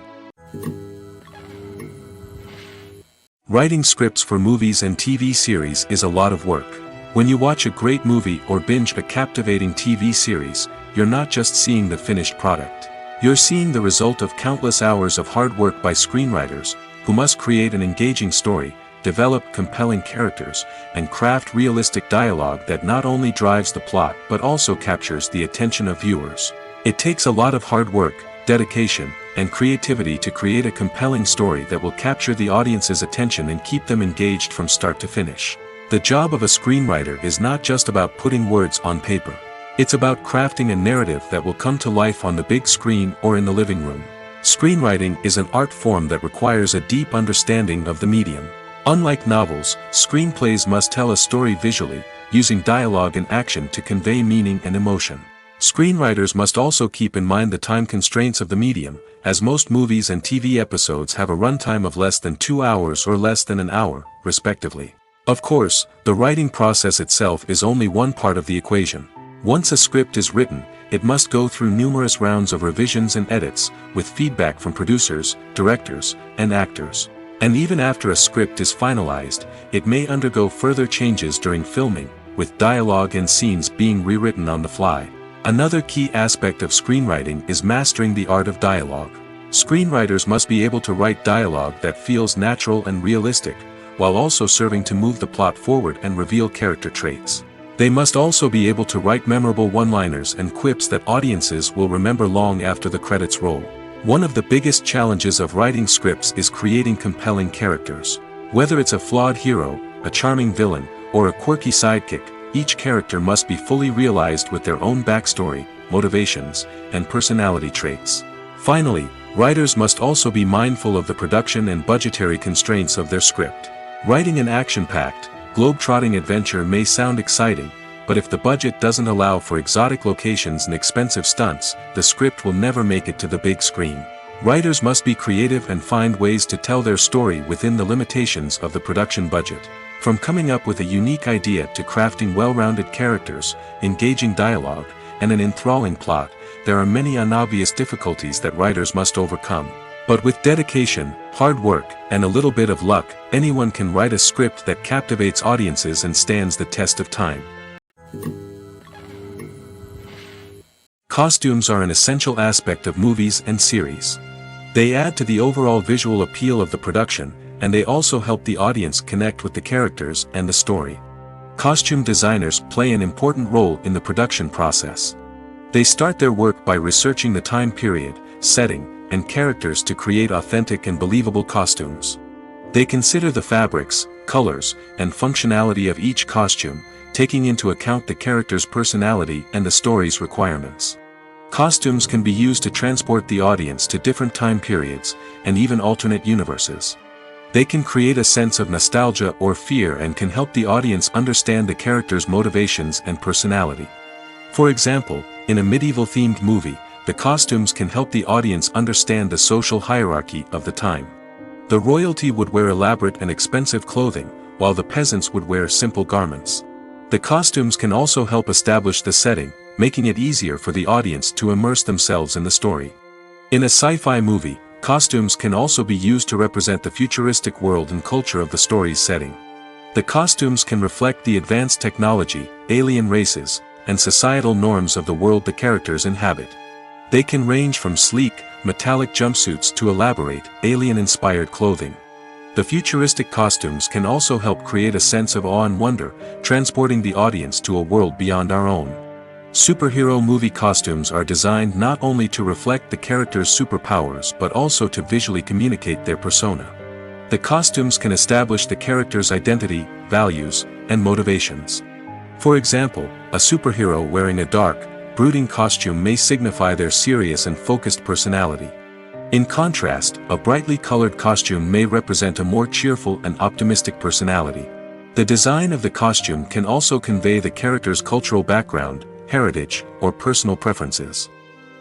[SPEAKER 1] Writing scripts for movies and TV series is a lot of work. When you watch a great movie or binge a captivating TV series, you're not just seeing the finished product. You're seeing the result of countless hours of hard work by screenwriters, who must create an engaging story, develop compelling characters, and craft realistic dialogue that not only drives the plot but also captures the attention of viewers. It takes a lot of hard work, dedication, and creativity to create a compelling story that will capture the audience's attention and keep them engaged from start to finish. The job of a screenwriter is not just about putting words on paper. It's about crafting a narrative that will come to life on the big screen or in the living room. Screenwriting is an art form that requires a deep understanding of the medium. Unlike novels, screenplays must tell a story visually, using dialogue and action to convey meaning and emotion. Screenwriters must also keep in mind the time constraints of the medium, as most movies and TV episodes have a runtime of less than 2 hours or less than an hour, respectively. Of course, the writing process itself is only one part of the equation. Once a script is written, it must go through numerous rounds of revisions and edits, with feedback from producers, directors, and actors. And even after a script is finalized, it may undergo further changes during filming, with dialogue and scenes being rewritten on the fly. Another key aspect of screenwriting is mastering the art of dialogue. Screenwriters must be able to write dialogue that feels natural and realistic, while also serving to move the plot forward and reveal character traits. They must also be able to write memorable one-liners and quips that audiences will remember long after the credits roll. One of the biggest challenges of writing scripts is creating compelling characters. Whether it's a flawed hero, a charming villain, or a quirky sidekick, each character must be fully realized with their own backstory, motivations, and personality traits. Finally, writers must also be mindful of the production and budgetary constraints of their script. Writing an action-packed, globe-trotting adventure may sound exciting, but if the budget doesn't allow for exotic locations and expensive stunts, the script will never make it to the big screen. Writers must be creative and find ways to tell their story within the limitations of the production budget. From coming up with a unique idea to crafting well-rounded characters, engaging dialogue, and an enthralling plot, there are many unobvious difficulties that writers must overcome. But with dedication, hard work, and a little bit of luck, anyone can write a script that captivates audiences and stands the test of time. Costumes are an essential aspect of movies and series. They add to the overall visual appeal of the production, and they also help the audience connect with the characters and the story. Costume designers play an important role in the production process. They start their work by researching the time period, setting, and characters to create authentic and believable costumes. They consider the fabrics, colors, and functionality of each costume, taking into account the character's personality and the story's requirements. Costumes can be used to transport the audience to different time periods, and even alternate universes. They can create a sense of nostalgia or fear and can help the audience understand the character's motivations and personality. For example, in a medieval-themed movie, the costumes can help the audience understand the social hierarchy of the time. The royalty would wear elaborate and expensive clothing, while the peasants would wear simple garments. The costumes can also help establish the setting, making it easier for the audience to immerse themselves in the story. In a sci-fi movie, costumes can also be used to represent the futuristic world and culture of the story's setting. The costumes can reflect the advanced technology, alien races, and societal norms of the world the characters inhabit. They can range from sleek, metallic jumpsuits to elaborate, alien-inspired clothing. The futuristic costumes can also help create a sense of awe and wonder, transporting the audience to a world beyond our own. Superhero movie costumes are designed not only to reflect the character's superpowers but also to visually communicate their persona. The costumes can establish the character's identity, values, and motivations. For example, a superhero wearing a dark, brooding costume may signify their serious and focused personality. In contrast, a brightly colored costume may represent a more cheerful and optimistic personality. The design of the costume can also convey the character's cultural background, heritage, or personal preferences.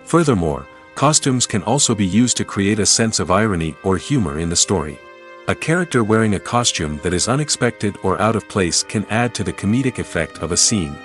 [SPEAKER 1] Furthermore, costumes can also be used to create a sense of irony or humor in the story. A character wearing a costume that is unexpected or out of place can add to the comedic effect of a scene.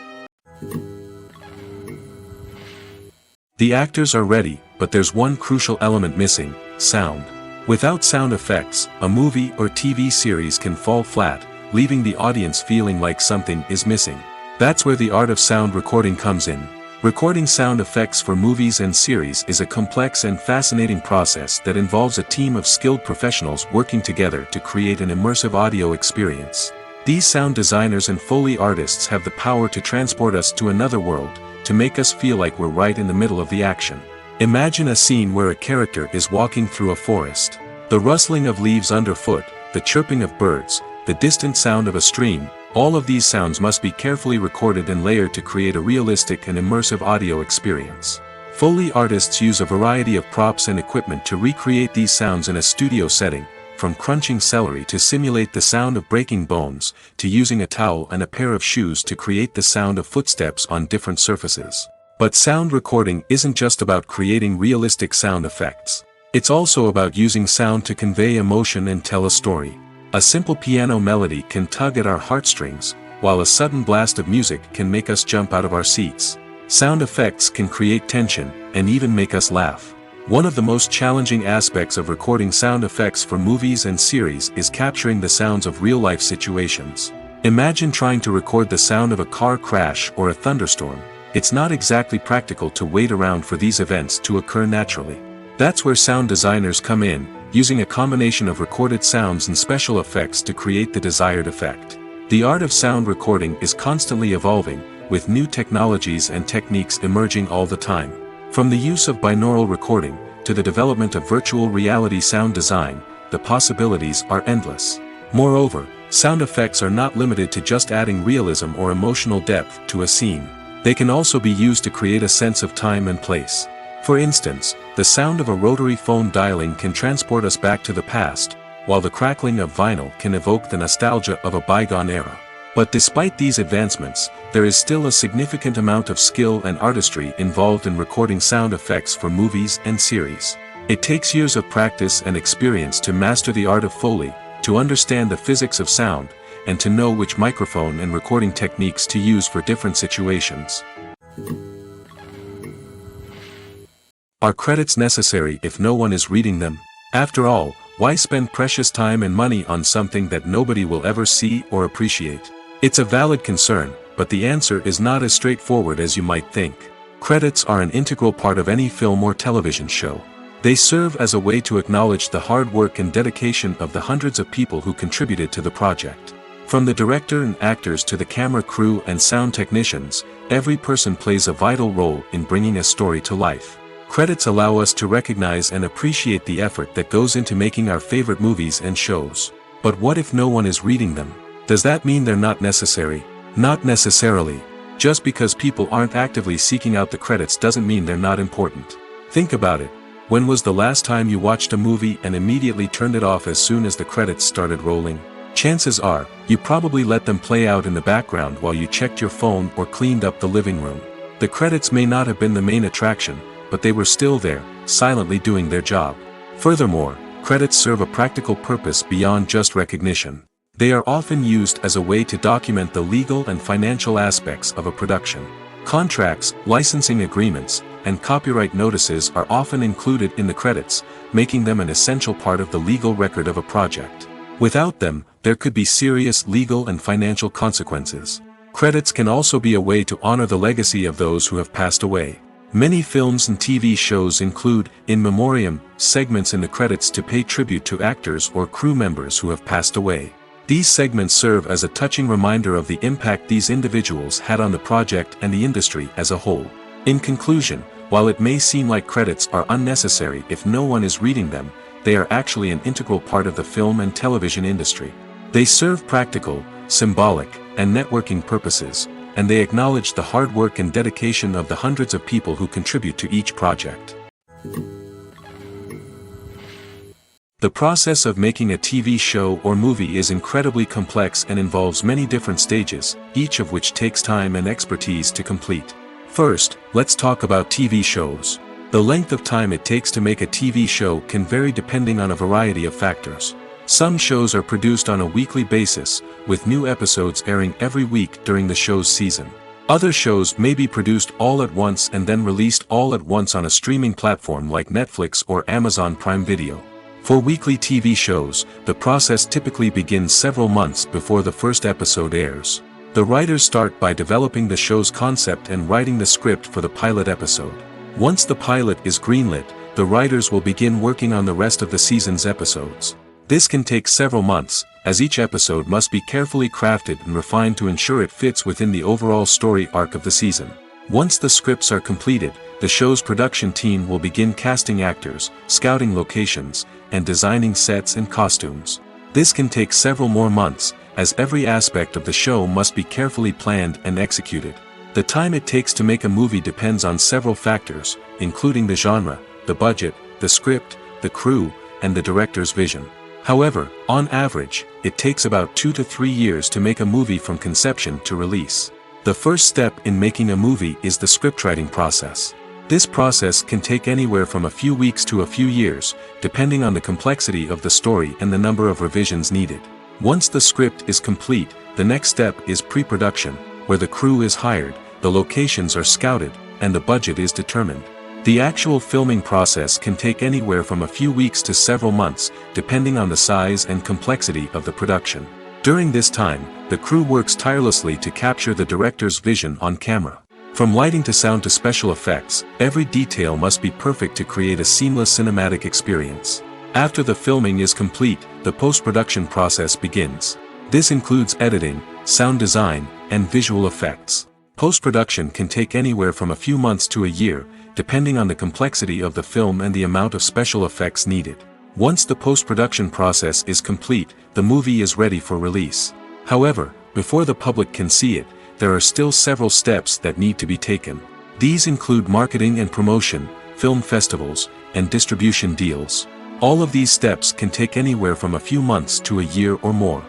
[SPEAKER 1] The actors are ready, but there's one crucial element missing: sound. Without sound effects, a movie or TV series can fall flat, leaving the audience feeling like something is missing. That's where the art of sound recording comes in. Recording sound effects for movies and series is a complex and fascinating process that involves a team of skilled professionals working together to create an immersive audio experience. These sound designers and Foley artists have the power to transport us to another world, to make us feel like we're right in the middle of the action. Imagine a scene where a character is walking through a forest. The rustling of leaves underfoot, the chirping of birds, the distant sound of a stream, all of these sounds must be carefully recorded and layered to create a realistic and immersive audio experience. Foley artists use a variety of props and equipment to recreate these sounds in a studio setting, from crunching celery to simulate the sound of breaking bones, to using a towel and a pair of shoes to create the sound of footsteps on different surfaces. But sound recording isn't just about creating realistic sound effects. It's also about using sound to convey emotion and tell a story. A simple piano melody can tug at our heartstrings, while a sudden blast of music can make us jump out of our seats. Sound effects can create tension, and even make us laugh. One of the most challenging aspects of recording sound effects for movies and series is capturing the sounds of real-life situations. Imagine trying to record the sound of a car crash or a thunderstorm. It's not exactly practical to wait around for these events to occur naturally. That's where sound designers come in, using a combination of recorded sounds and special effects to create the desired effect. The art of sound recording is constantly evolving, with new technologies and techniques emerging all the time. From the use of binaural recording, to the development of virtual reality sound design, the possibilities are endless. Moreover, sound effects are not limited to just adding realism or emotional depth to a scene. They can also be used to create a sense of time and place. For instance, the sound of a rotary phone dialing can transport us back to the past, while the crackling of vinyl can evoke the nostalgia of a bygone era. But despite these advancements, there is still a significant amount of skill and artistry involved in recording sound effects for movies and series. It takes years of practice and experience to master the art of Foley, to understand the physics of sound, and to know which microphone and recording techniques to use for different situations. Are credits necessary if no one is reading them? After all, why spend precious time and money on something that nobody will ever see or appreciate? It's a valid concern, but the answer is not as straightforward as you might think. Credits are an integral part of any film or television show. They serve as a way to acknowledge the hard work and dedication of the hundreds of people who contributed to the project. From the director and actors to the camera crew and sound technicians, every person plays a vital role in bringing a story to life. Credits allow us to recognize and appreciate the effort that goes into making our favorite movies and shows. But what if no one is reading them? Does that mean they're not necessary? Not necessarily. Just because people aren't actively seeking out the credits doesn't mean they're not important. Think about it. When was the last time you watched a movie and immediately turned it off as soon as the credits started rolling? Chances are, you probably let them play out in the background while you checked your phone or cleaned up the living room. The credits may not have been the main attraction, but they were still there, silently doing their job. Furthermore, credits serve a practical purpose beyond just recognition. They are often used as a way to document the legal and financial aspects of a production. Contracts, licensing agreements, and copyright notices are often included in the credits, making them an essential part of the legal record of a project. Without them, there could be serious legal and financial consequences. Credits can also be a way to honor the legacy of those who have passed away. Many films and TV shows include, in memoriam, segments in the credits to pay tribute to actors or crew members who have passed away. These segments serve as a touching reminder of the impact these individuals had on the project and the industry as a whole. In conclusion, while it may seem like credits are unnecessary if no one is reading them, they are actually an integral part of the film and television industry. They serve practical, symbolic, and networking purposes, and they acknowledge the hard work and dedication of the hundreds of people who contribute to each project. The process of making a TV show or movie is incredibly complex and involves many different stages, each of which takes time and expertise to complete. First, let's talk about TV shows. The length of time it takes to make a TV show can vary depending on a variety of factors. Some shows are produced on a weekly basis, with new episodes airing every week during the show's season. Other shows may be produced all at once and then released all at once on a streaming platform like Netflix or Amazon Prime Video. For weekly TV shows, the process typically begins several months before the first episode airs. The writers start by developing the show's concept and writing the script for the pilot episode. Once the pilot is greenlit, the writers will begin working on the rest of the season's episodes. This can take several months, as each episode must be carefully crafted and refined to ensure it fits within the overall story arc of the season. Once the scripts are completed, the show's production team will begin casting actors, scouting locations, and designing sets and costumes. This can take several more months, as every aspect of the show must be carefully planned and executed. The time it takes to make a movie depends on several factors, including the genre, the budget, the script, the crew, and the director's vision. However, on average, it takes about 2 to 3 years to make a movie from conception to release. The first step in making a movie is the scriptwriting process. This process can take anywhere from a few weeks to a few years, depending on the complexity of the story and the number of revisions needed. Once the script is complete, the next step is pre-production, where the crew is hired, the locations are scouted, and the budget is determined. The actual filming process can take anywhere from a few weeks to several months, depending on the size and complexity of the production. During this time, the crew works tirelessly to capture the director's vision on camera. From lighting to sound to special effects, every detail must be perfect to create a seamless cinematic experience. After the filming is complete, the post-production process begins. This includes editing, sound design, and visual effects. Post-production can take anywhere from a few months to a year, depending on the complexity of the film and the amount of special effects needed. Once the post-production process is complete, the movie is ready for release. However, before the public can see it, there are still several steps that need to be taken. These include marketing and promotion, film festivals, and distribution deals. All of these steps can take anywhere from a few months to a year or more.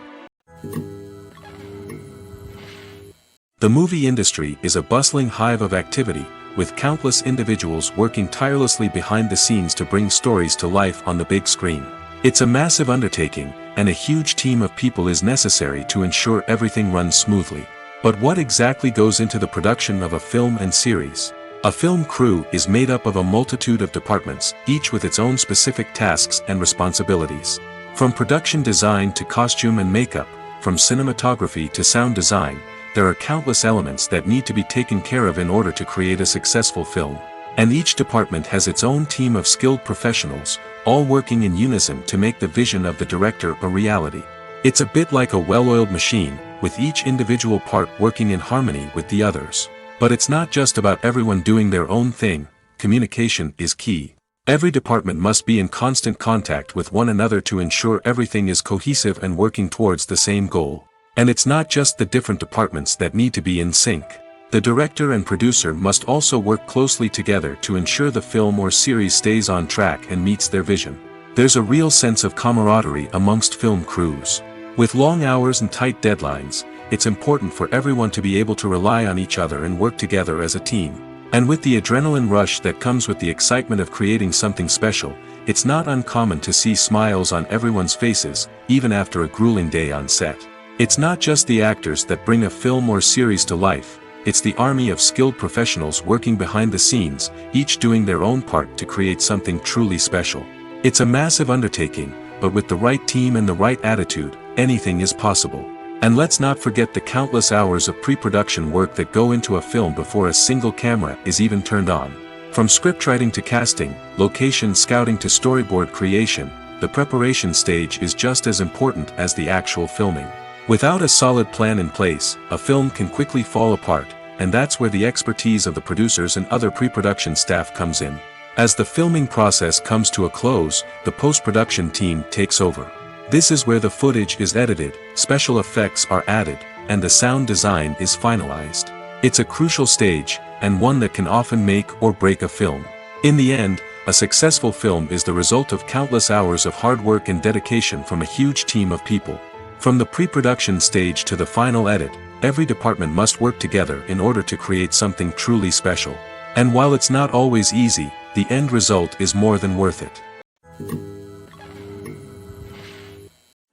[SPEAKER 1] The movie industry is a bustling hive of activity, with countless individuals working tirelessly behind the scenes to bring stories to life on the big screen. It's a massive undertaking, and a huge team of people is necessary to ensure everything runs smoothly. But what exactly goes into the production of a film and series? A film crew is made up of a multitude of departments, each with its own specific tasks and responsibilities. From production design to costume and makeup, from cinematography to sound design, there are countless elements that need to be taken care of in order to create a successful film. And each department has its own team of skilled professionals, all working in unison to make the vision of the director a reality. It's a bit like a well-oiled machine, with each individual part working in harmony with the others. But it's not just about everyone doing their own thing, communication is key. Every department must be in constant contact with one another to ensure everything is cohesive and working towards the same goal. And it's not just the different departments that need to be in sync. The director and producer must also work closely together to ensure the film or series stays on track and meets their vision. There's a real sense of camaraderie amongst film crews. With long hours and tight deadlines, it's important for everyone to be able to rely on each other and work together as a team. And with the adrenaline rush that comes with the excitement of creating something special, it's not uncommon to see smiles on everyone's faces, even after a grueling day on set. It's not just the actors that bring a film or series to life, it's the army of skilled professionals working behind the scenes, each doing their own part to create something truly special. It's a massive undertaking, but with the right team and the right attitude, anything is possible. And let's not forget the countless hours of pre-production work that go into a film before a single camera is even turned on. From scriptwriting to casting, location scouting to storyboard creation, the preparation stage is just as important as the actual filming. Without a solid plan in place, a film can quickly fall apart, and that's where the expertise of the producers and other pre-production staff comes in. As the filming process comes to a close, the post-production team takes over. This is where the footage is edited, special effects are added, and the sound design is finalized. It's a crucial stage, and one that can often make or break a film. In the end, a successful film is the result of countless hours of hard work and dedication from a huge team of people. From the pre-production stage to the final edit, every department must work together in order to create something truly special. And while it's not always easy, the end result is more than worth it.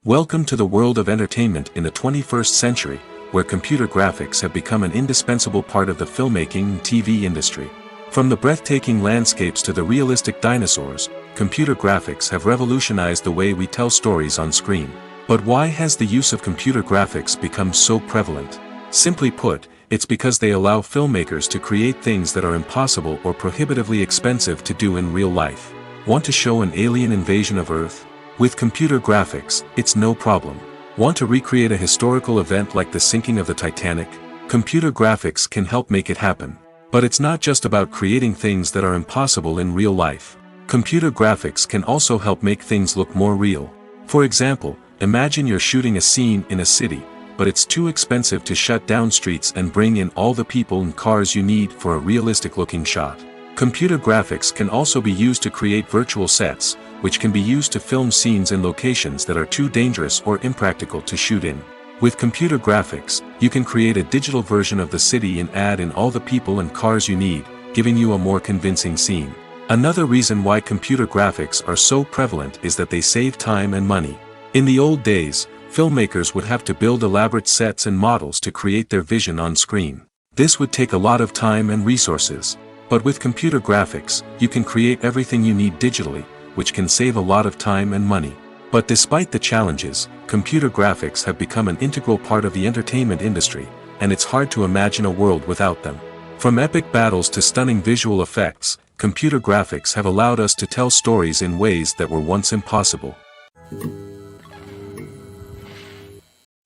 [SPEAKER 1] Welcome to the world of entertainment in the 21st century, where computer graphics have become an indispensable part of the filmmaking and TV industry. From the breathtaking landscapes to the realistic dinosaurs, computer graphics have revolutionized the way we tell stories on screen. But why has the use of computer graphics become so prevalent? Simply put, it's because they allow filmmakers to create things that are impossible or prohibitively expensive to do in real life. Want to show an alien invasion of Earth? With computer graphics, it's no problem. Want to recreate a historical event like the sinking of the Titanic? Computer graphics can help make it happen. But it's not just about creating things that are impossible in real life. Computer graphics can also help make things look more real. For example, imagine you're shooting a scene in a city, but it's too expensive to shut down streets and bring in all the people and cars you need for a realistic-looking shot. Computer graphics can also be used to create virtual sets, which can be used to film scenes in locations that are too dangerous or impractical to shoot in. With computer graphics, you can create a digital version of the city and add in all the people and cars you need, giving you a more convincing scene. Another reason why computer graphics are so prevalent is that they save time and money. In the old days, filmmakers would have to build elaborate sets and models to create their vision on screen. This would take a lot of time and resources. But with computer graphics, you can create everything you need digitally, which can save a lot of time and money. But despite the challenges, computer graphics have become an integral part of the entertainment industry, and it's hard to imagine a world without them. From epic battles to stunning visual effects, computer graphics have allowed us to tell stories in ways that were once impossible.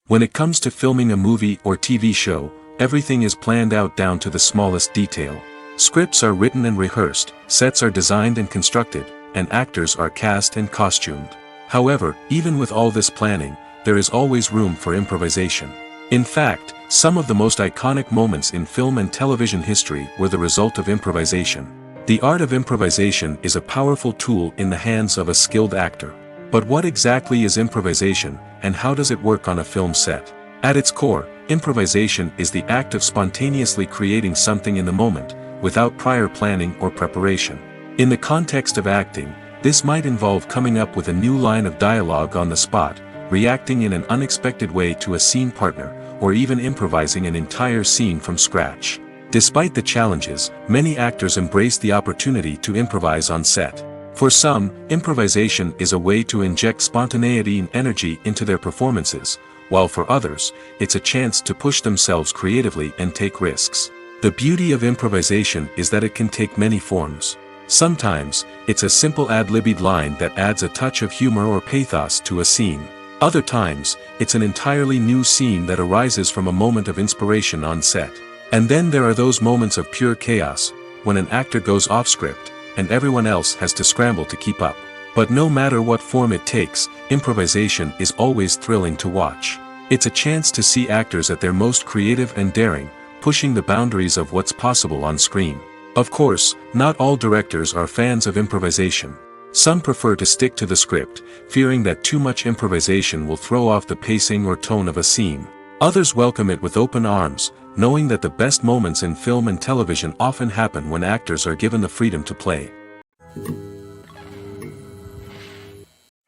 [SPEAKER 1] When it comes to filming a movie or TV show, everything is planned out down to the smallest detail. Scripts are written and rehearsed, sets are designed and constructed, and actors are cast and costumed. However, even with all this planning, there is always room for improvisation. In fact, some of the most iconic moments in film and television history were the result of improvisation. The art of improvisation is a powerful tool in the hands of a skilled actor. But what exactly is improvisation, and how does it work on a film set? At its core, improvisation is the act of spontaneously creating something in the moment, without prior planning or preparation. In the context of acting, this might involve coming up with a new line of dialogue on the spot, reacting in an unexpected way to a scene partner, or even improvising an entire scene from scratch. Despite the challenges, many actors embrace the opportunity to improvise on set. For some, improvisation is a way to inject spontaneity and energy into their performances, while for others, it's a chance to push themselves creatively and take risks. The beauty of improvisation is that it can take many forms. Sometimes, it's a simple ad-libbed line that adds a touch of humor or pathos to a scene. Other times, it's an entirely new scene that arises from a moment of inspiration on set. And then there are those moments of pure chaos, when an actor goes off script, and everyone else has to scramble to keep up. But no matter what form it takes, improvisation is always thrilling to watch. It's a chance to see actors at their most creative and daring, pushing the boundaries of what's possible on screen. Of course, not all directors are fans of improvisation. Some prefer to stick to the script, fearing that too much improvisation will throw off the pacing or tone of a scene. Others welcome it with open arms, knowing that the best moments in film and television often happen when actors are given the freedom to play.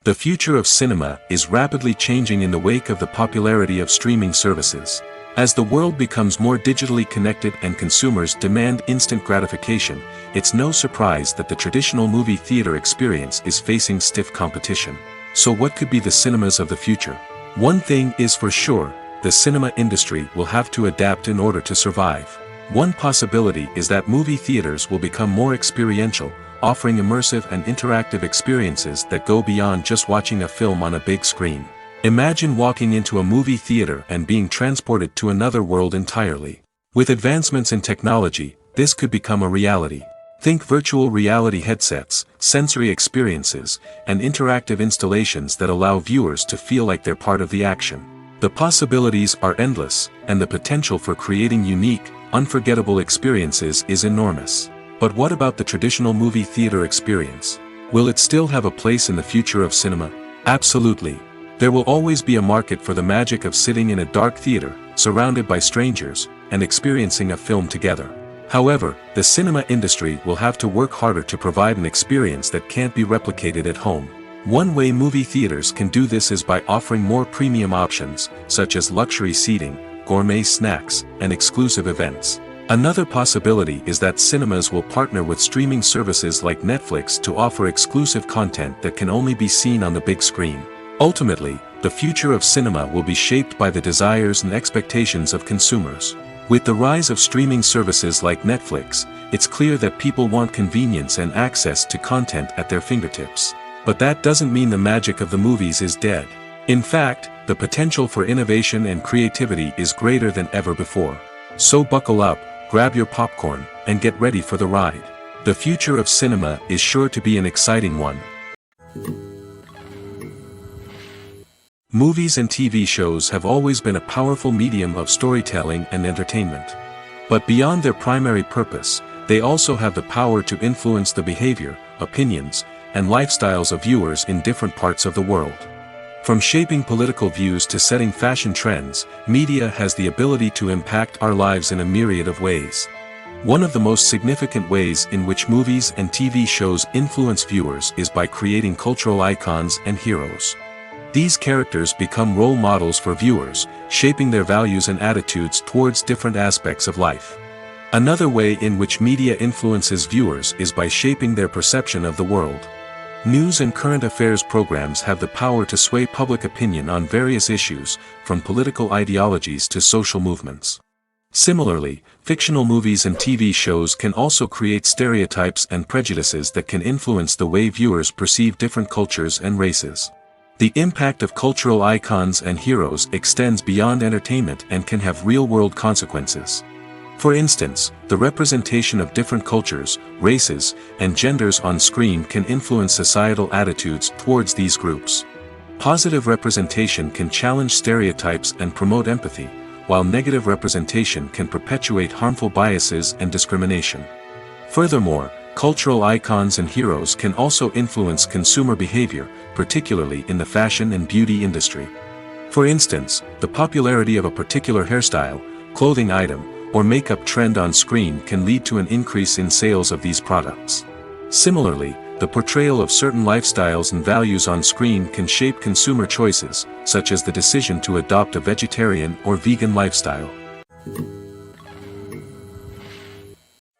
[SPEAKER 1] The future of cinema is rapidly changing in the wake of the popularity of streaming services. As the world becomes more digitally connected and consumers demand instant gratification, it's no surprise that the traditional movie theater experience is facing stiff competition. So what could be the cinemas of the future? One thing is for sure, the cinema industry will have to adapt in order to survive. One possibility is that movie theaters will become more experiential, offering immersive and interactive experiences that go beyond just watching a film on a big screen. Imagine walking into a movie theater and being transported to another world entirely. With advancements in technology, this could become a reality. Think virtual reality headsets, sensory experiences, and interactive installations that allow viewers to feel like they're part of the action. The possibilities are endless, and the potential for creating unique, unforgettable experiences is enormous. But what about the traditional movie theater experience? Will it still have a place in the future of cinema? Absolutely. There will always be a market for the magic of sitting in a dark theater, surrounded by strangers, and experiencing a film together. However, the cinema industry will have to work harder to provide an experience that can't be replicated at home. One way movie theaters can do this is by offering more premium options, such as luxury seating, gourmet snacks, and exclusive events. Another possibility is that cinemas will partner with streaming services like Netflix to offer exclusive content that can only be seen on the big screen. Ultimately, the future of cinema will be shaped by the desires and expectations of consumers. With the rise of streaming services like Netflix, it's clear that people want convenience and access to content at their fingertips. But that doesn't mean the magic of the movies is dead. In fact, the potential for innovation and creativity is greater than ever before. So buckle up, grab your popcorn, and get ready for the ride. The future of cinema is sure to be an exciting one. Movies and TV shows have always been a powerful medium of storytelling and entertainment. But beyond their primary purpose, they also have the power to influence the behavior, opinions, and lifestyles of viewers in different parts of the world. From shaping political views to setting fashion trends, media has the ability to impact our lives in a myriad of ways. One of the most significant ways in which movies and TV shows influence viewers is by creating cultural icons and heroes. These characters become role models for viewers, shaping their values and attitudes towards different aspects of life. Another way in which media influences viewers is by shaping their perception of the world. News and current affairs programs have the power to sway public opinion on various issues, from political ideologies to social movements. Similarly, fictional movies and TV shows can also create stereotypes and prejudices that can influence the way viewers perceive different cultures and races. The impact of cultural icons and heroes extends beyond entertainment and can have real-world consequences. For instance, the representation of different cultures, races, and genders on screen can influence societal attitudes towards these groups. Positive representation can challenge stereotypes and promote empathy, while negative representation can perpetuate harmful biases and discrimination. Furthermore, cultural icons and heroes can also influence consumer behavior, particularly in the fashion and beauty industry. For instance, the popularity of a particular hairstyle, clothing item, or makeup trend on screen can lead to an increase in sales of these products. Similarly, the portrayal of certain lifestyles and values on screen can shape consumer choices, such as the decision to adopt a vegetarian or vegan lifestyle.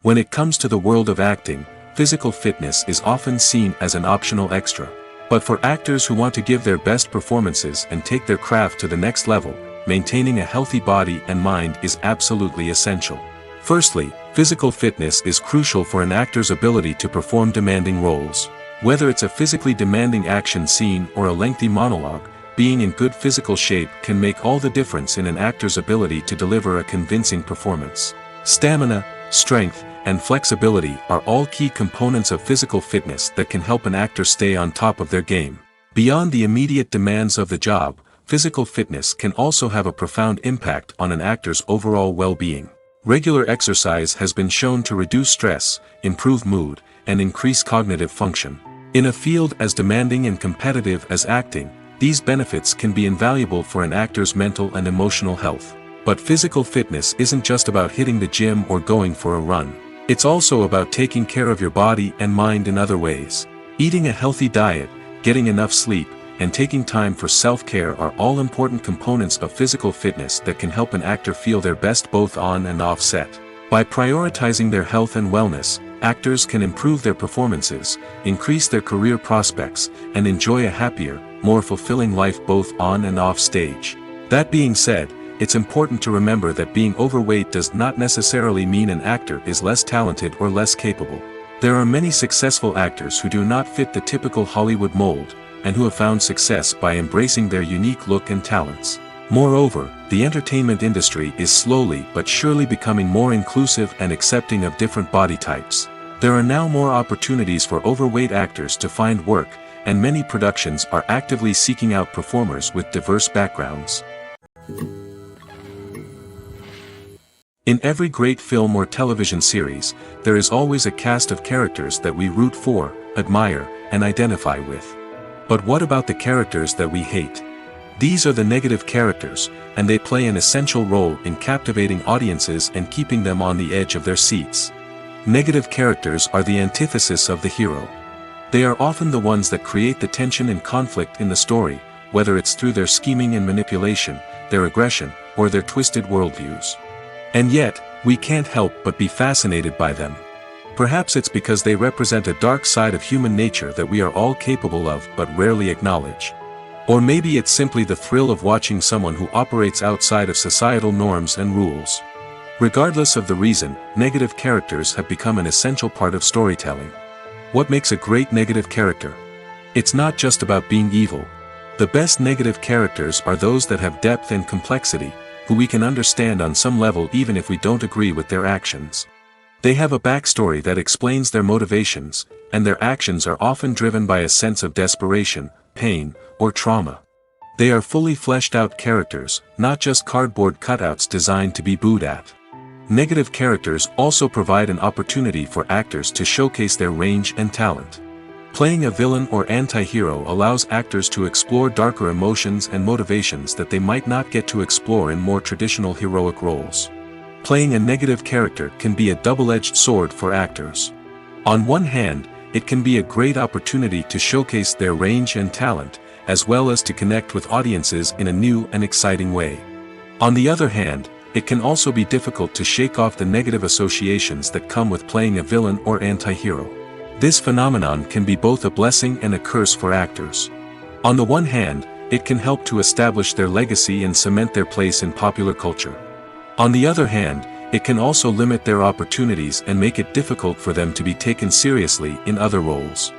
[SPEAKER 1] When it comes to the world of acting, physical fitness is often seen as an optional extra. But for actors who want to give their best performances and take their craft to the next level, maintaining a healthy body and mind is absolutely essential. Firstly, physical fitness is crucial for an actor's ability to perform demanding roles. Whether it's a physically demanding action scene or a lengthy monologue, being in good physical shape can make all the difference in an actor's ability to deliver a convincing performance. Stamina, strength, and flexibility are all key components of physical fitness that can help an actor stay on top of their game. Beyond the immediate demands of the job, physical fitness can also have a profound impact on an actor's overall well-being. Regular exercise has been shown to reduce stress, improve mood, and increase cognitive function. In a field as demanding and competitive as acting, these benefits can be invaluable for an actor's mental and emotional health. But physical fitness isn't just about hitting the gym or going for a run. It's also about taking care of your body and mind in other ways. Eating a healthy diet, getting enough sleep, and taking time for self-care are all important components of physical fitness that can help an actor feel their best both on and off set. By prioritizing their health and wellness, actors can improve their performances, increase their career prospects, and enjoy a happier, more fulfilling life both on and off stage. That being said, it's important to remember that being overweight does not necessarily mean an actor is less talented or less capable. There are many successful actors who do not fit the typical Hollywood mold, and who have found success by embracing their unique look and talents. Moreover, the entertainment industry is slowly but surely becoming more inclusive and accepting of different body types. There are now more opportunities for overweight actors to find work, and many productions are actively seeking out performers with diverse backgrounds. In every great film or television series, there is always a cast of characters that we root for, admire, and identify with. But what about the characters that we hate? These are the negative characters, and they play an essential role in captivating audiences and keeping them on the edge of their seats. Negative characters are the antithesis of the hero. They are often the ones that create the tension and conflict in the story, whether it's through their scheming and manipulation, their aggression, or their twisted worldviews. And yet, we can't help but be fascinated by them. Perhaps it's because they represent a dark side of human nature that we are all capable of but rarely acknowledge. Or maybe it's simply the thrill of watching someone who operates outside of societal norms and rules. Regardless of the reason, negative characters have become an essential part of storytelling. What makes a great negative character? It's not just about being evil. The best negative characters are those that have depth and complexity, who we can understand on some level even if we don't agree with their actions. They have a backstory that explains their motivations, and their actions are often driven by a sense of desperation, pain, or trauma. They are fully fleshed out characters, not just cardboard cutouts designed to be booed at. Negative characters also provide an opportunity for actors to showcase their range and talent. Playing a villain or anti-hero allows actors to explore darker emotions and motivations that they might not get to explore in more traditional heroic roles. Playing a negative character can be a double-edged sword for actors. On one hand, it can be a great opportunity to showcase their range and talent, as well as to connect with audiences in a new and exciting way. On the other hand, it can also be difficult to shake off the negative associations that come with playing a villain or anti-hero. This phenomenon can be both a blessing and a curse for actors. On the one hand, it can help to establish their legacy and cement their place in popular culture. On the other hand, it can also limit their opportunities and make it difficult for them to be taken seriously in other roles.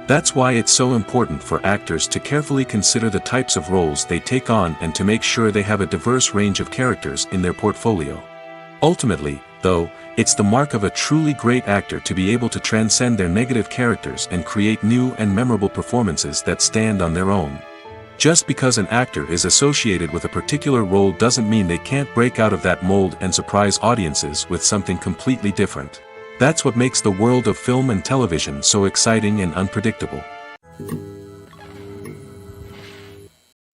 [SPEAKER 1] That's why it's so important for actors to carefully consider the types of roles they take on and to make sure they have a diverse range of characters in their portfolio. Ultimately, though, it's the mark of a truly great actor to be able to transcend their negative characters and create new and memorable performances that stand on their own. Just because an actor is associated with a particular role doesn't mean they can't break out of that mold and surprise audiences with something completely different. That's what makes the world of film and television so exciting and unpredictable.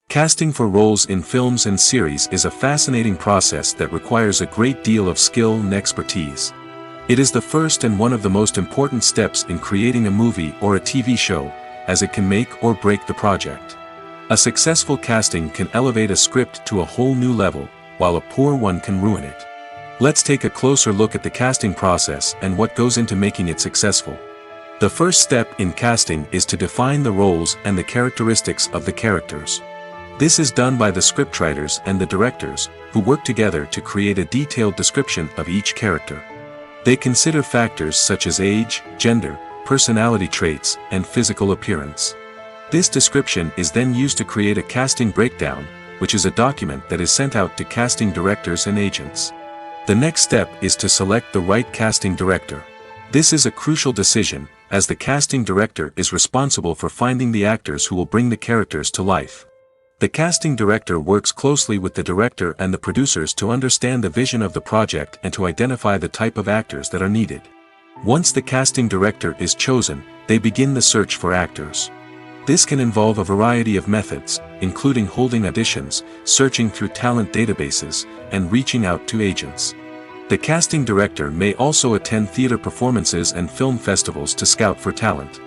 [SPEAKER 1] Casting for roles in films and series is a fascinating process that requires a great deal of skill and expertise. It is the first and one of the most important steps in creating a movie or a TV show, as it can make or break the project. A successful casting can elevate a script to a whole new level, while a poor one can ruin it. Let's take a closer look at the casting process and what goes into making it successful. The first step in casting is to define the roles and the characteristics of the characters. This is done by the scriptwriters and the directors, who work together to create a detailed description of each character. They consider factors such as age, gender, personality traits, and physical appearance. This description is then used to create a casting breakdown, which is a document that is sent out to casting directors and agents. The next step is to select the right casting director. This is a crucial decision, as the casting director is responsible for finding the actors who will bring the characters to life. The casting director works closely with the director and the producers to understand the vision of the project and to identify the type of actors that are needed. Once the casting director is chosen, they begin the search for actors. This can involve a variety of methods, including holding auditions, searching through talent databases, and reaching out to agents. The casting director may also attend theater performances and film festivals to scout for talent.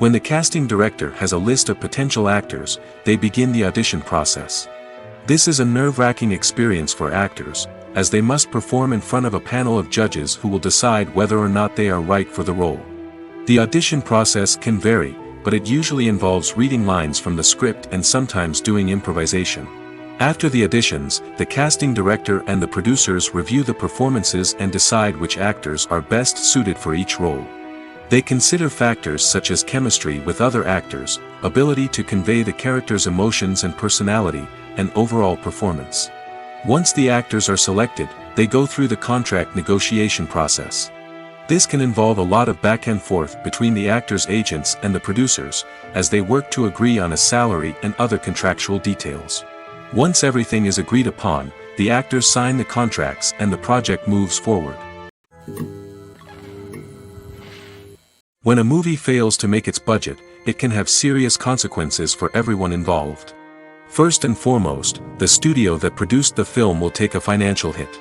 [SPEAKER 1] When the casting director has a list of potential actors, they begin the audition process. This is a nerve-wracking experience for actors, as they must perform in front of a panel of judges who will decide whether or not they are right for the role. The audition process can vary, but it usually involves reading lines from the script and sometimes doing improvisation. After the auditions, the casting director and the producers review the performances and decide which actors are best suited for each role. They consider factors such as chemistry with other actors, ability to convey the character's emotions and personality, and overall performance. Once the actors are selected, they go through the contract negotiation process. This can involve a lot of back and forth between the actors' agents and the producers, as they work to agree on a salary and other contractual details. Once everything is agreed upon, the actors sign the contracts and the project moves forward. When a movie fails to make its budget, it can have serious consequences for everyone involved. First and foremost, the studio that produced the film will take a financial hit.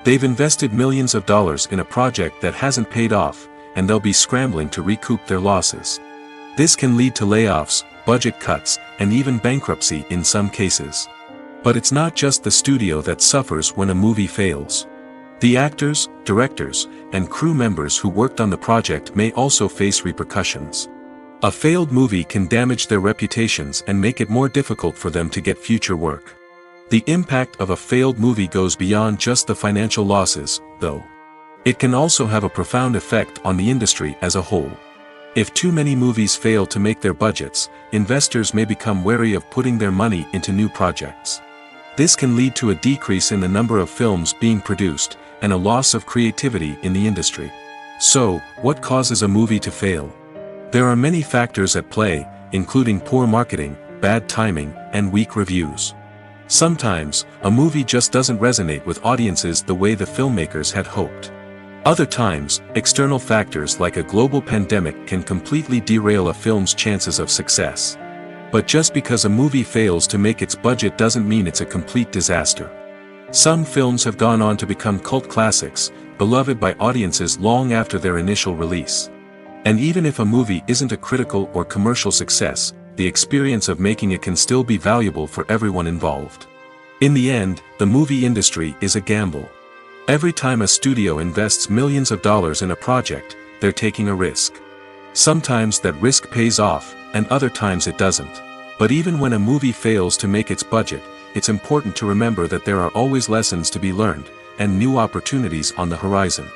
[SPEAKER 1] They've invested millions of dollars in a project that hasn't paid off, and they'll be scrambling to recoup their losses. This can lead to layoffs, budget cuts, and even bankruptcy in some cases. But it's not just the studio that suffers when a movie fails. The actors, directors, and crew members who worked on the project may also face repercussions. A failed movie can damage their reputations and make it more difficult for them to get future work. The impact of a failed movie goes beyond just the financial losses, though. It can also have a profound effect on the industry as a whole. If too many movies fail to make their budgets, investors may become wary of putting their money into new projects. This can lead to a decrease in the number of films being produced, and a loss of creativity in the industry. So, what causes a movie to fail? There are many factors at play, including poor marketing, bad timing, and weak reviews. Sometimes, a movie just doesn't resonate with audiences the way the filmmakers had hoped. Other times, external factors like a global pandemic can completely derail a film's chances of success. But just because a movie fails to make its budget doesn't mean it's a complete disaster. Some films have gone on to become cult classics, beloved by audiences long after their initial release. And even if a movie isn't a critical or commercial success, the experience of making it can still be valuable for everyone involved. In the end, the movie industry is a gamble. Every time a studio invests millions of dollars in a project, they're taking a risk. Sometimes that risk pays off, and other times it doesn't. But even when a movie fails to make its budget, it's important to remember that there are always lessons to be learned, and new opportunities on the horizon.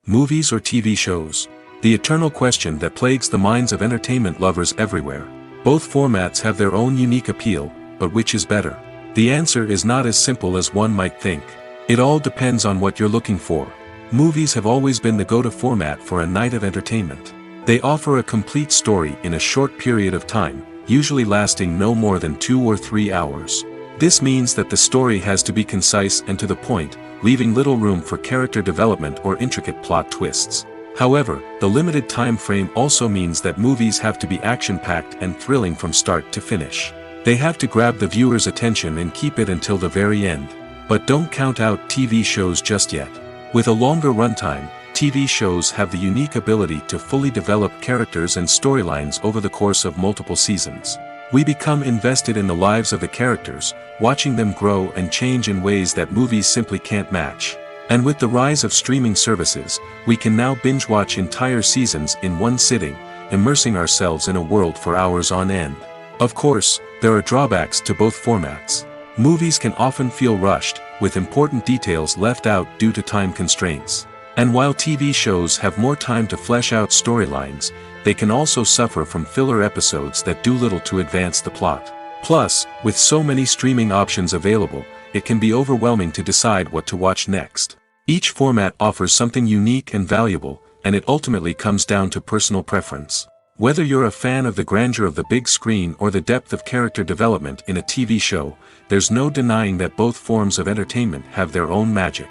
[SPEAKER 1] Movies or TV shows? The eternal question that plagues the minds of entertainment lovers everywhere. Both formats have their own unique appeal, but which is better? The answer is not as simple as one might think. It all depends on what you're looking for. Movies have always been the go-to format for a night of entertainment. They offer a complete story in a short period of time, usually lasting no more than 2 or 3 hours. This means that the story has to be concise and to the point, leaving little room for character development or intricate plot twists. However, the limited time frame also means that movies have to be action-packed and thrilling from start to finish. They have to grab the viewer's attention and keep it until the very end. But don't count out TV shows just yet. With a longer runtime, TV shows have the unique ability to fully develop characters and storylines over the course of multiple seasons. We become invested in the lives of the characters, watching them grow and change in ways that movies simply can't match. And with the rise of streaming services, we can now binge-watch entire seasons in one sitting, immersing ourselves in a world for hours on end. Of course, there are drawbacks to both formats. Movies can often feel rushed, with important details left out due to time constraints. And while TV shows have more time to flesh out storylines, they can also suffer from filler episodes that do little to advance the plot. Plus, with so many streaming options available, it can be overwhelming to decide what to watch next. Each format offers something unique and valuable, and it ultimately comes down to personal preference. Whether you're a fan of the grandeur of the big screen or the depth of character development in a TV show, there's no denying that both forms of entertainment have their own magic.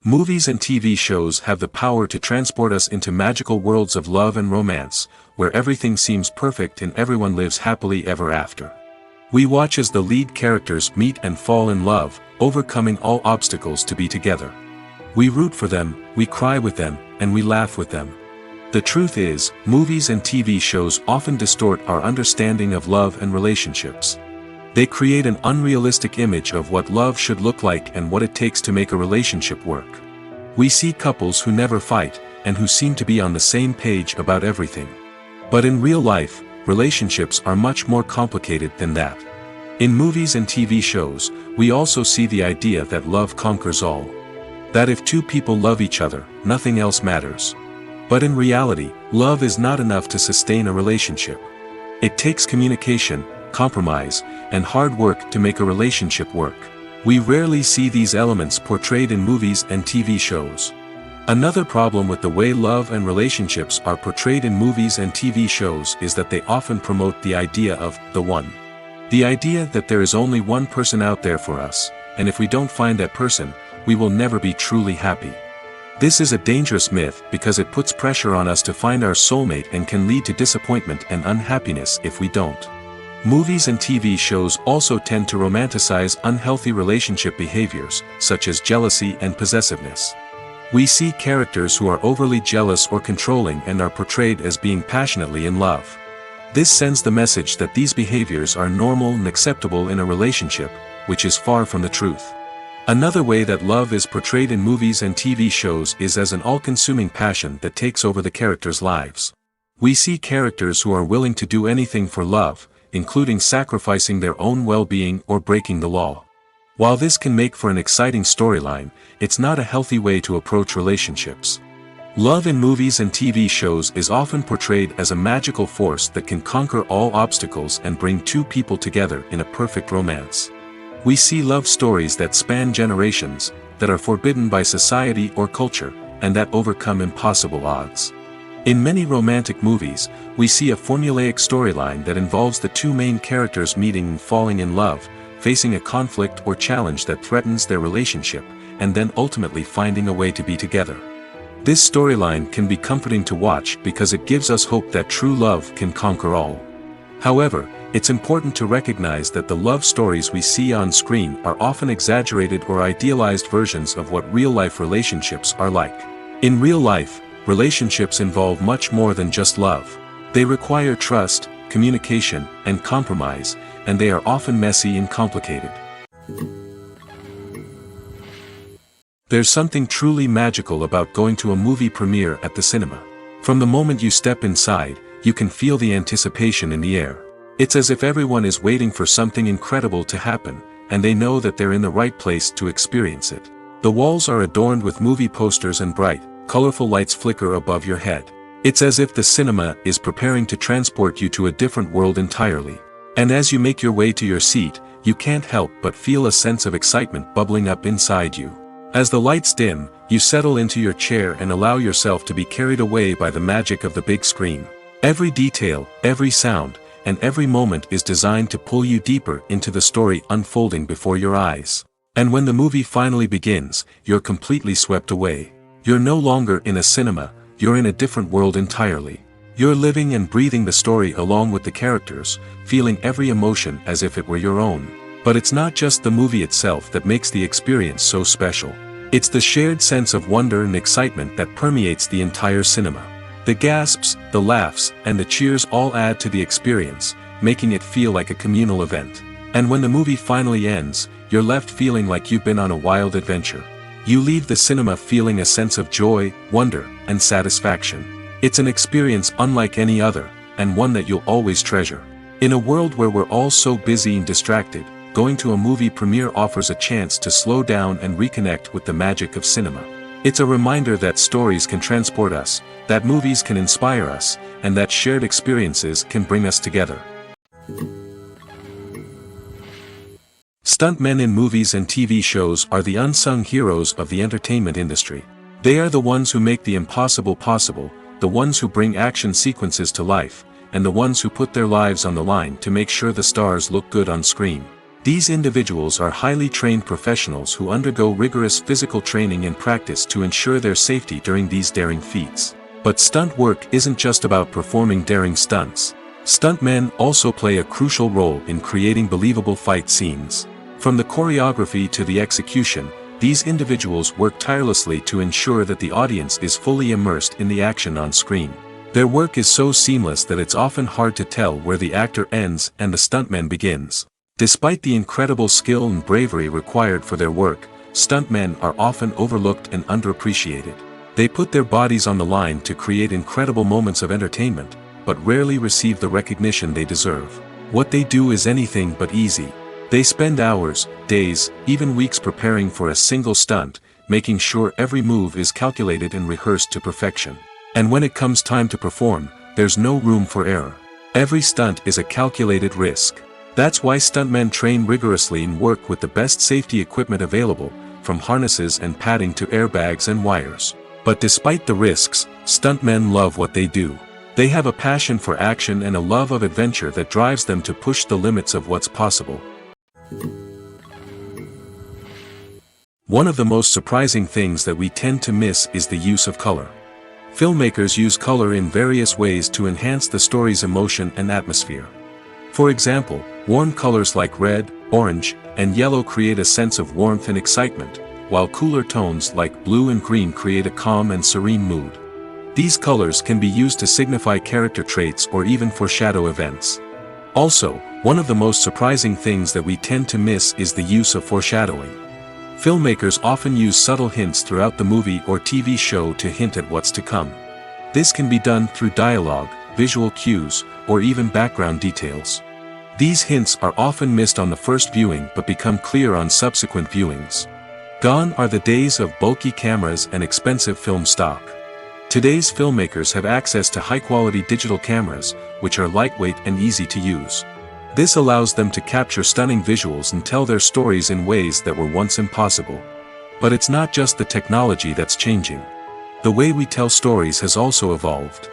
[SPEAKER 1] Movies and TV shows have the power to transport us into magical worlds of love and romance, where everything seems perfect and everyone lives happily ever after. We watch as the lead characters meet and fall in love, overcoming all obstacles to be together. We root for them, we cry with them, and we laugh with them. The truth is, movies and TV shows often distort our understanding of love and relationships. They create an unrealistic image of what love should look like and what it takes to make a relationship work. We see couples who never fight, and who seem to be on the same page about everything. But in real life, relationships are much more complicated than that. In movies and TV shows, we also see the idea that love conquers all. That if two people love each other, nothing else matters. But in reality, love is not enough to sustain a relationship. It takes communication, compromise, and hard work to make a relationship work. We rarely see these elements portrayed in movies and TV shows. Another problem with the way love and relationships are portrayed in movies and TV shows is that they often promote the idea of the one. The idea that there is only one person out there for us, and if we don't find that person, we will never be truly happy. This is a dangerous myth because it puts pressure on us to find our soulmate and can lead to disappointment and unhappiness if we don't. Movies and TV shows also tend to romanticize unhealthy relationship behaviors, such as jealousy and possessiveness. We see characters who are overly jealous or controlling and are portrayed as being passionately in love. This sends the message that these behaviors are normal and acceptable in a relationship, which is far from the truth. Another way that love is portrayed in movies and TV shows is as an all-consuming passion that takes over the characters' lives. We see characters who are willing to do anything for love, including sacrificing their own well-being or breaking the law. While this can make for an exciting storyline, it's not a healthy way to approach relationships. Love in movies and TV shows is often portrayed as a magical force that can conquer all obstacles and bring two people together in a perfect romance. We see love stories that span generations, that are forbidden by society or culture, and that overcome impossible odds. In many romantic movies, we see a formulaic storyline that involves the two main characters meeting and falling in love, facing a conflict or challenge that threatens their relationship, and then ultimately finding a way to be together. This storyline can be comforting to watch because it gives us hope that true love can conquer all. However, it's important to recognize that the love stories we see on screen are often exaggerated or idealized versions of what real-life relationships are like. In real life, relationships involve much more than just love. They require trust, communication, and compromise, and they are often messy and complicated. There's something truly magical about going to a movie premiere at the cinema. From the moment you step inside, you can feel the anticipation in the air. It's as if everyone is waiting for something incredible to happen, and they know that they're in the right place to experience it. The walls are adorned with movie posters and bright, colorful lights flicker above your head. It's as if the cinema is preparing to transport you to a different world entirely. And as you make your way to your seat, you can't help but feel a sense of excitement bubbling up inside you. As the lights dim, you settle into your chair and allow yourself to be carried away by the magic of the big screen. Every detail, every sound, and every moment is designed to pull you deeper into the story unfolding before your eyes. And when the movie finally begins, you're completely swept away. You're no longer in a cinema, you're in a different world entirely. You're living and breathing the story along with the characters, feeling every emotion as if it were your own. But it's not just the movie itself that makes the experience so special. It's the shared sense of wonder and excitement that permeates the entire cinema. The gasps, the laughs, and the cheers all add to the experience, making it feel like a communal event. And when the movie finally ends, you're left feeling like you've been on a wild adventure. You leave the cinema feeling a sense of joy, wonder, and satisfaction. It's an experience unlike any other, and one that you'll always treasure. In a world where we're all so busy and distracted, going to a movie premiere offers a chance to slow down and reconnect with the magic of cinema. It's a reminder that stories can transport us, that movies can inspire us, and that shared experiences can bring us together. Stuntmen in movies and TV shows are the unsung heroes of the entertainment industry. They are the ones who make the impossible possible, the ones who bring action sequences to life, and the ones who put their lives on the line to make sure the stars look good on screen. These individuals are highly trained professionals who undergo rigorous physical training and practice to ensure their safety during these daring feats. But stunt work isn't just about performing daring stunts. Stuntmen also play a crucial role in creating believable fight scenes. From the choreography to the execution, these individuals work tirelessly to ensure that the audience is fully immersed in the action on screen. Their work is so seamless that it's often hard to tell where the actor ends and the stuntman begins. Despite the incredible skill and bravery required for their work, stuntmen are often overlooked and underappreciated. They put their bodies on the line to create incredible moments of entertainment, but rarely receive the recognition they deserve. What they do is anything but easy. They spend hours, days, even weeks preparing for a single stunt, making sure every move is calculated and rehearsed to perfection. And when it comes time to perform, there's no room for error. Every stunt is a calculated risk. That's why stuntmen train rigorously and work with the best safety equipment available, from harnesses and padding to airbags and wires. But despite the risks, stuntmen love what they do. They have a passion for action and a love of adventure that drives them to push the limits of what's possible. One of the most surprising things that we tend to miss is the use of color. Filmmakers use color in various ways to enhance the story's emotion and atmosphere. For example, warm colors like red, orange, and yellow create a sense of warmth and excitement, while cooler tones like blue and green create a calm and serene mood. These colors can be used to signify character traits or even foreshadow events. Also, one of the most surprising things that we tend to miss is the use of foreshadowing. Filmmakers often use subtle hints throughout the movie or TV show to hint at what's to come. This can be done through dialogue, visual cues, or even background details. These hints are often missed on the first viewing but become clear on subsequent viewings. Gone are the days of bulky cameras and expensive film stock. Today's filmmakers have access to high-quality digital cameras, which are lightweight and easy to use. This allows them to capture stunning visuals and tell their stories in ways that were once impossible. But it's not just the technology that's changing. The way we tell stories has also evolved.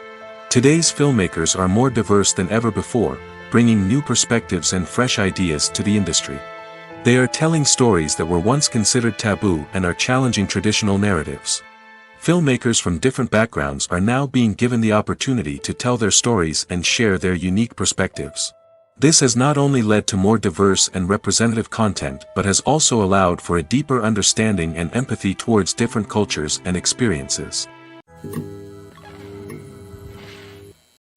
[SPEAKER 1] Today's filmmakers are more diverse than ever before, bringing new perspectives and fresh ideas to the industry. They are telling stories that were once considered taboo and are challenging traditional narratives. Filmmakers from different backgrounds are now being given the opportunity to tell their stories and share their unique perspectives. This has not only led to more diverse and representative content but has also allowed for a deeper understanding and empathy towards different cultures and experiences.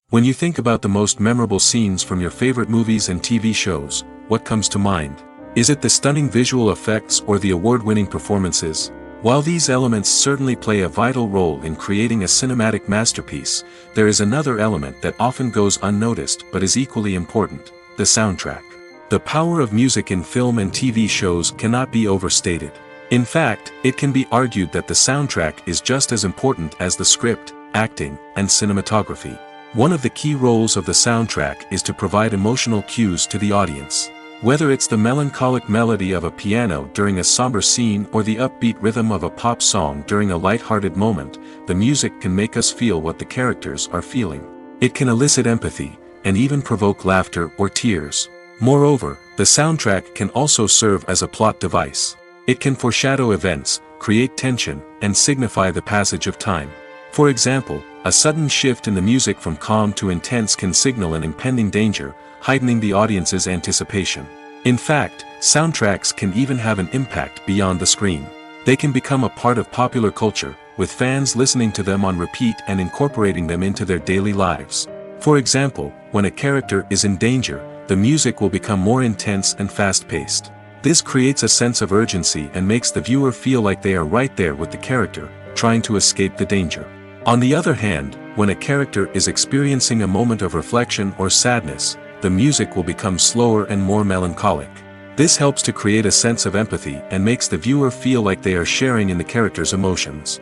[SPEAKER 1] When you think about the most memorable scenes from your favorite movies and TV shows, what comes to mind? Is it the stunning visual effects or the award-winning performances? While these elements certainly play a vital role in creating a cinematic masterpiece, there is another element that often goes unnoticed but is equally important: the soundtrack. The power of music in film and TV shows cannot be overstated. In fact, it can be argued that the soundtrack is just as important as the script, acting, and cinematography. One of the key roles of the soundtrack is to provide emotional cues to the audience. Whether it's the melancholic melody of a piano during a somber scene or the upbeat rhythm of a pop song during a light-hearted moment, the music can make us feel what the characters are feeling. It can elicit empathy, and even provoke laughter or tears. Moreover, the soundtrack can also serve as a plot device. It can foreshadow events, create tension, and signify the passage of time. For example, a sudden shift in the music from calm to intense can signal an impending danger, heightening the audience's anticipation. In fact, soundtracks can even have an impact beyond the screen. They can become a part of popular culture, with fans listening to them on repeat and incorporating them into their daily lives. For example, when a character is in danger, the music will become more intense and fast-paced. This creates a sense of urgency and makes the viewer feel like they are right there with the character, trying to escape the danger. On the other hand, when a character is experiencing a moment of reflection or sadness, the music will become slower and more melancholic. This helps to create a sense of empathy and makes the viewer feel like they are sharing in the character's emotions.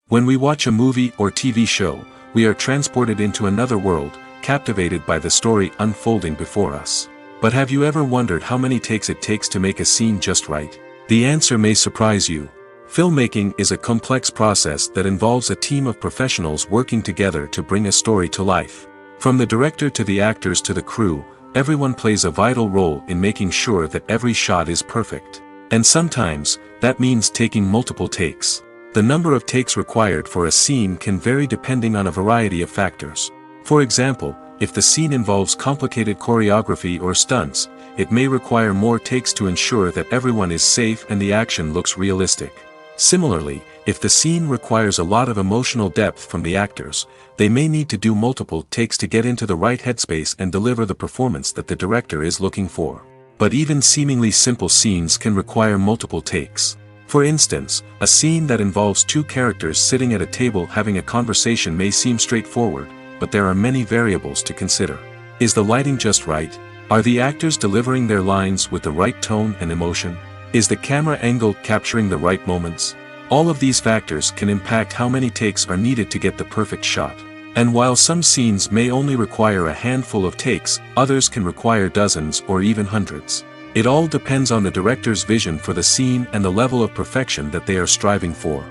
[SPEAKER 1] When we watch a movie or TV show, we are transported into another world, captivated by the story unfolding before us. But have you ever wondered how many takes it takes to make a scene just right? The answer may surprise you. Filmmaking is a complex process that involves a team of professionals working together to bring a story to life. From the director to the actors to the crew, everyone plays a vital role in making sure that every shot is perfect. And sometimes, that means taking multiple takes. The number of takes required for a scene can vary depending on a variety of factors. For example, if the scene involves complicated choreography or stunts, it may require more takes to ensure that everyone is safe and the action looks realistic. Similarly, if the scene requires a lot of emotional depth from the actors, they may need to do multiple takes to get into the right headspace and deliver the performance that the director is looking for. But even seemingly simple scenes can require multiple takes. For instance, a scene that involves two characters sitting at a table having a conversation may seem straightforward, but there are many variables to consider. Is the lighting just right? Are the actors delivering their lines with the right tone and emotion? Is the camera angle capturing the right moments? All of these factors can impact how many takes are needed to get the perfect shot. And while some scenes may only require a handful of takes, others can require dozens or even hundreds. It all depends on the director's vision for the scene and the level of perfection that they are striving for.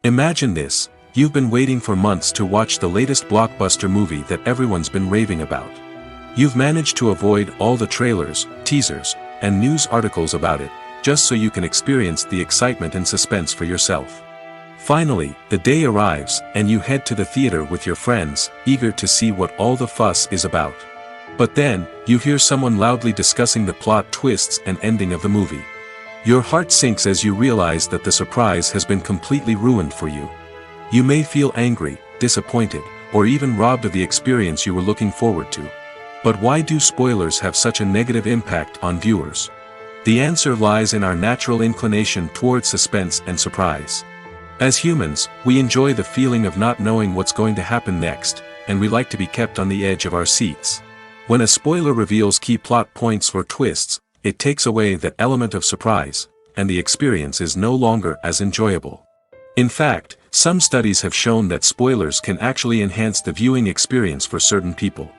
[SPEAKER 1] Imagine this: you've been waiting for months to watch the latest blockbuster movie that everyone's been raving about. You've managed to avoid all the trailers, teasers, and news articles about it, just so you can experience the excitement and suspense for yourself. Finally, the day arrives, and you head to the theater with your friends, eager to see what all the fuss is about. But then, you hear someone loudly discussing the plot twists and ending of the movie. Your heart sinks as you realize that the surprise has been completely ruined for you. You may feel angry, disappointed, or even robbed of the experience you were looking forward to. But why do spoilers have such a negative impact on viewers? The answer lies in our natural inclination toward suspense and surprise. As humans, we enjoy the feeling of not knowing what's going to happen next, and we like to be kept on the edge of our seats. When a spoiler reveals key plot points or twists, it takes away that element of surprise, and the experience is no longer as enjoyable. In fact, some studies have shown that spoilers can actually enhance the viewing experience for certain people.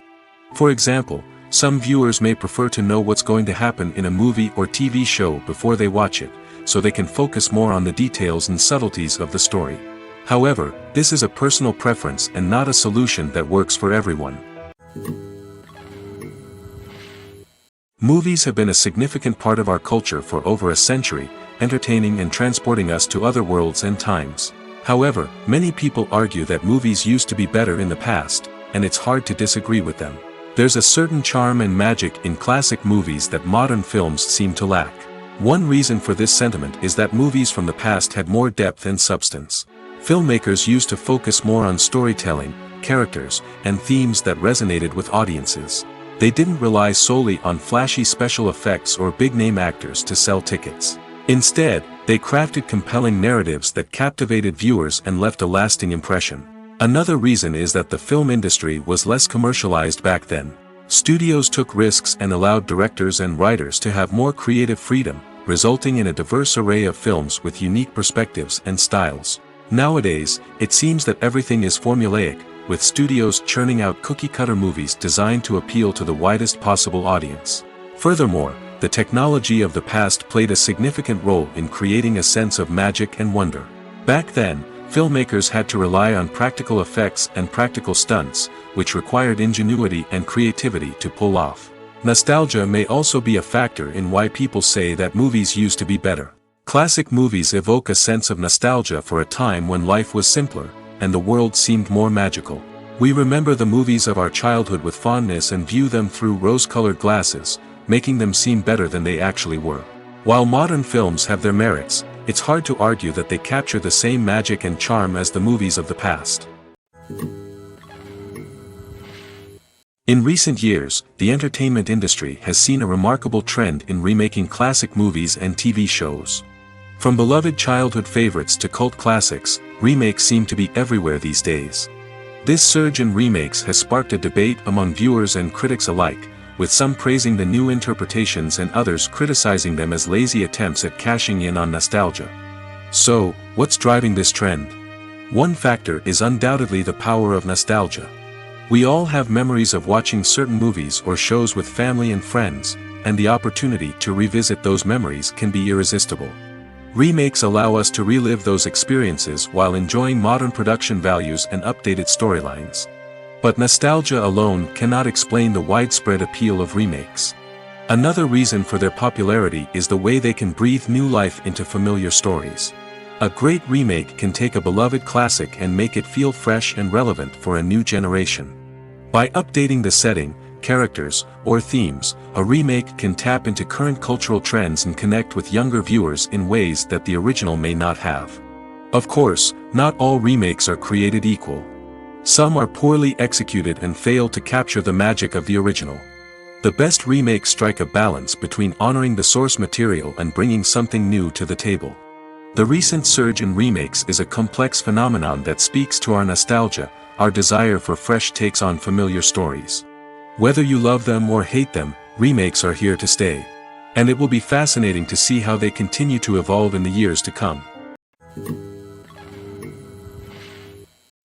[SPEAKER 1] For example, some viewers may prefer to know what's going to happen in a movie or TV show before they watch it, so they can focus more on the details and subtleties of the story. However, this is a personal preference and not a solution that works for everyone. Movies have been a significant part of our culture for over a century, entertaining and transporting us to other worlds and times. However, many people argue that movies used to be better in the past, and it's hard to disagree with them. There's a certain charm and magic in classic movies that modern films seem to lack. One reason for this sentiment is that movies from the past had more depth and substance. Filmmakers used to focus more on storytelling, characters, and themes that resonated with audiences. They didn't rely solely on flashy special effects or big-name actors to sell tickets. Instead, they crafted compelling narratives that captivated viewers and left a lasting impression. Another reason is that the film industry was less commercialized back then. Studios took risks and allowed directors and writers to have more creative freedom, resulting in a diverse array of films with unique perspectives and styles. Nowadays, it seems that everything is formulaic, with studios churning out cookie-cutter movies designed to appeal to the widest possible audience. Furthermore, the technology of the past played a significant role in creating a sense of magic and wonder. Back then, filmmakers had to rely on practical effects and practical stunts, which required ingenuity and creativity to pull off. Nostalgia may also be a factor in why people say that movies used to be better. Classic movies evoke a sense of nostalgia for a time when life was simpler, and the world seemed more magical. We remember the movies of our childhood with fondness and view them through rose-colored glasses, making them seem better than they actually were. While modern films have their merits, it's hard to argue that they capture the same magic and charm as the movies of the past. In recent years, the entertainment industry has seen a remarkable trend in remaking classic movies and TV shows. From beloved childhood favorites to cult classics, remakes seem to be everywhere these days. This surge in remakes has sparked a debate among viewers and critics alike, with some praising the new interpretations and others criticizing them as lazy attempts at cashing in on nostalgia. So, what's driving this trend? One factor is undoubtedly the power of nostalgia. We all have memories of watching certain movies or shows with family and friends, and the opportunity to revisit those memories can be irresistible. Remakes allow us to relive those experiences while enjoying modern production values and updated storylines. But nostalgia alone cannot explain the widespread appeal of remakes. Another reason for their popularity is the way they can breathe new life into familiar stories. A great remake can take a beloved classic and make it feel fresh and relevant for a new generation. By updating the setting, characters, or themes, a remake can tap into current cultural trends and connect with younger viewers in ways that the original may not have. Of course, not all remakes are created equal. Some are poorly executed and fail to capture the magic of the original. The best remakes strike a balance between honoring the source material and bringing something new to the table. The recent surge in remakes is a complex phenomenon that speaks to our nostalgia, our desire for fresh takes on familiar stories. Whether you love them or hate them, remakes are here to stay. And it will be fascinating to see how they continue to evolve in the years to come.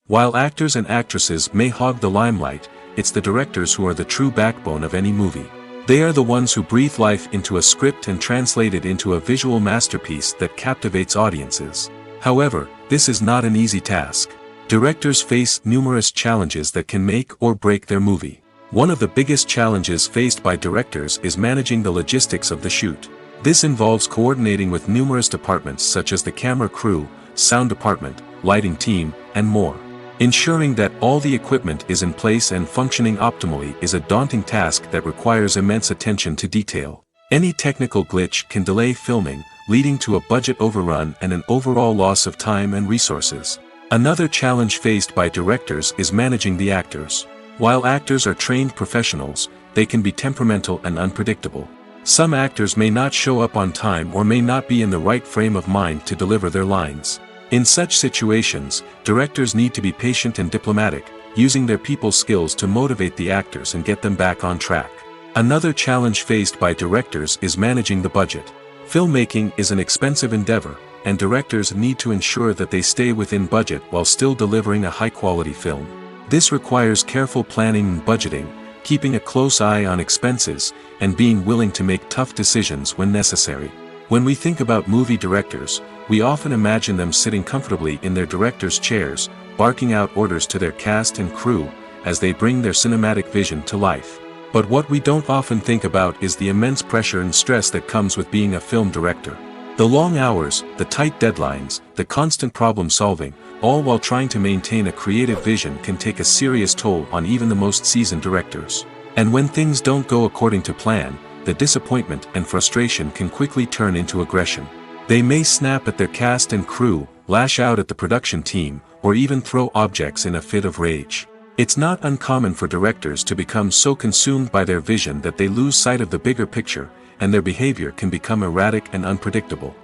[SPEAKER 1] While actors and actresses may hog the limelight, it's the directors who are the true backbone of any movie. They are the ones who breathe life into a script and translate it into a visual masterpiece that captivates audiences. However, this is not an easy task. Directors face numerous challenges that can make or break their movie. One of the biggest challenges faced by directors is managing the logistics of the shoot. This involves coordinating with numerous departments such as the camera crew, sound department, lighting team, and more. Ensuring that all the equipment is in place and functioning optimally is a daunting task that requires immense attention to detail. Any technical glitch can delay filming, leading to a budget overrun and an overall loss of time and resources. Another challenge faced by directors is managing the actors. While actors are trained professionals, they can be temperamental and unpredictable. Some actors may not show up on time or may not be in the right frame of mind to deliver their lines. In such situations, directors need to be patient and diplomatic, using their people skills to motivate the actors and get them back on track. Another challenge faced by directors is managing the budget. Filmmaking is an expensive endeavor, and directors need to ensure that they stay within budget while still delivering a high-quality film. This requires careful planning and budgeting, keeping a close eye on expenses, and being willing to make tough decisions when necessary. When we think about movie directors, we often imagine them sitting comfortably in their director's chairs, barking out orders to their cast and crew, as they bring their cinematic vision to life. But what we don't often think about is the immense pressure and stress that comes with being a film director. The long hours, the tight deadlines, the constant problem solving, all while trying to maintain a creative vision can take a serious toll on even the most seasoned directors. And when things don't go according to plan, the disappointment and frustration can quickly turn into aggression. They may snap at their cast and crew, lash out at the production team, or even throw objects in a fit of rage. It's not uncommon for directors to become so consumed by their vision that they lose sight of the bigger picture, and their behavior can become erratic and unpredictable.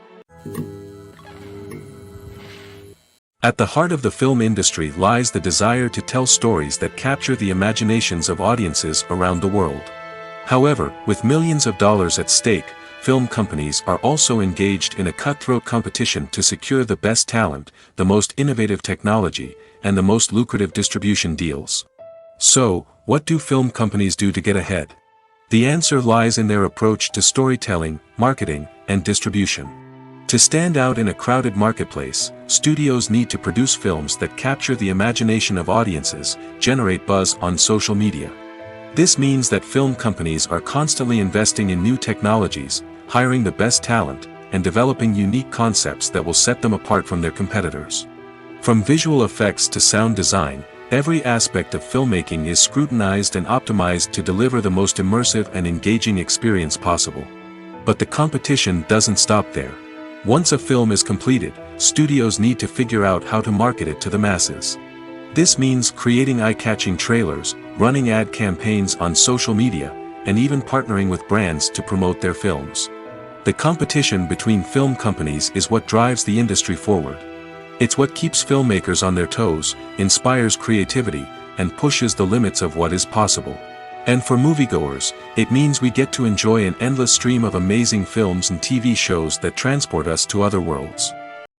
[SPEAKER 1] At the heart of the film industry lies the desire to tell stories that capture the imaginations of audiences around the world. However, with millions of dollars at stake, film companies are also engaged in a cutthroat competition to secure the best talent, the most innovative technology, and the most lucrative distribution deals. So, what do film companies do to get ahead? The answer lies in their approach to storytelling, marketing, and distribution. To stand out in a crowded marketplace, studios need to produce films that capture the imagination of audiences, generate buzz on social media. This means that film companies are constantly investing in new technologies, hiring the best talent, and developing unique concepts that will set them apart from their competitors. From visual effects to sound design, every aspect of filmmaking is scrutinized and optimized to deliver the most immersive and engaging experience possible. But the competition doesn't stop there. Once a film is completed, studios need to figure out how to market it to the masses. This means creating eye-catching trailers, running ad campaigns on social media, and even partnering with brands to promote their films. The competition between film companies is what drives the industry forward. It's what keeps filmmakers on their toes, inspires creativity, and pushes the limits of what is possible. And for moviegoers, it means we get to enjoy an endless stream of amazing films and TV shows that transport us to other worlds.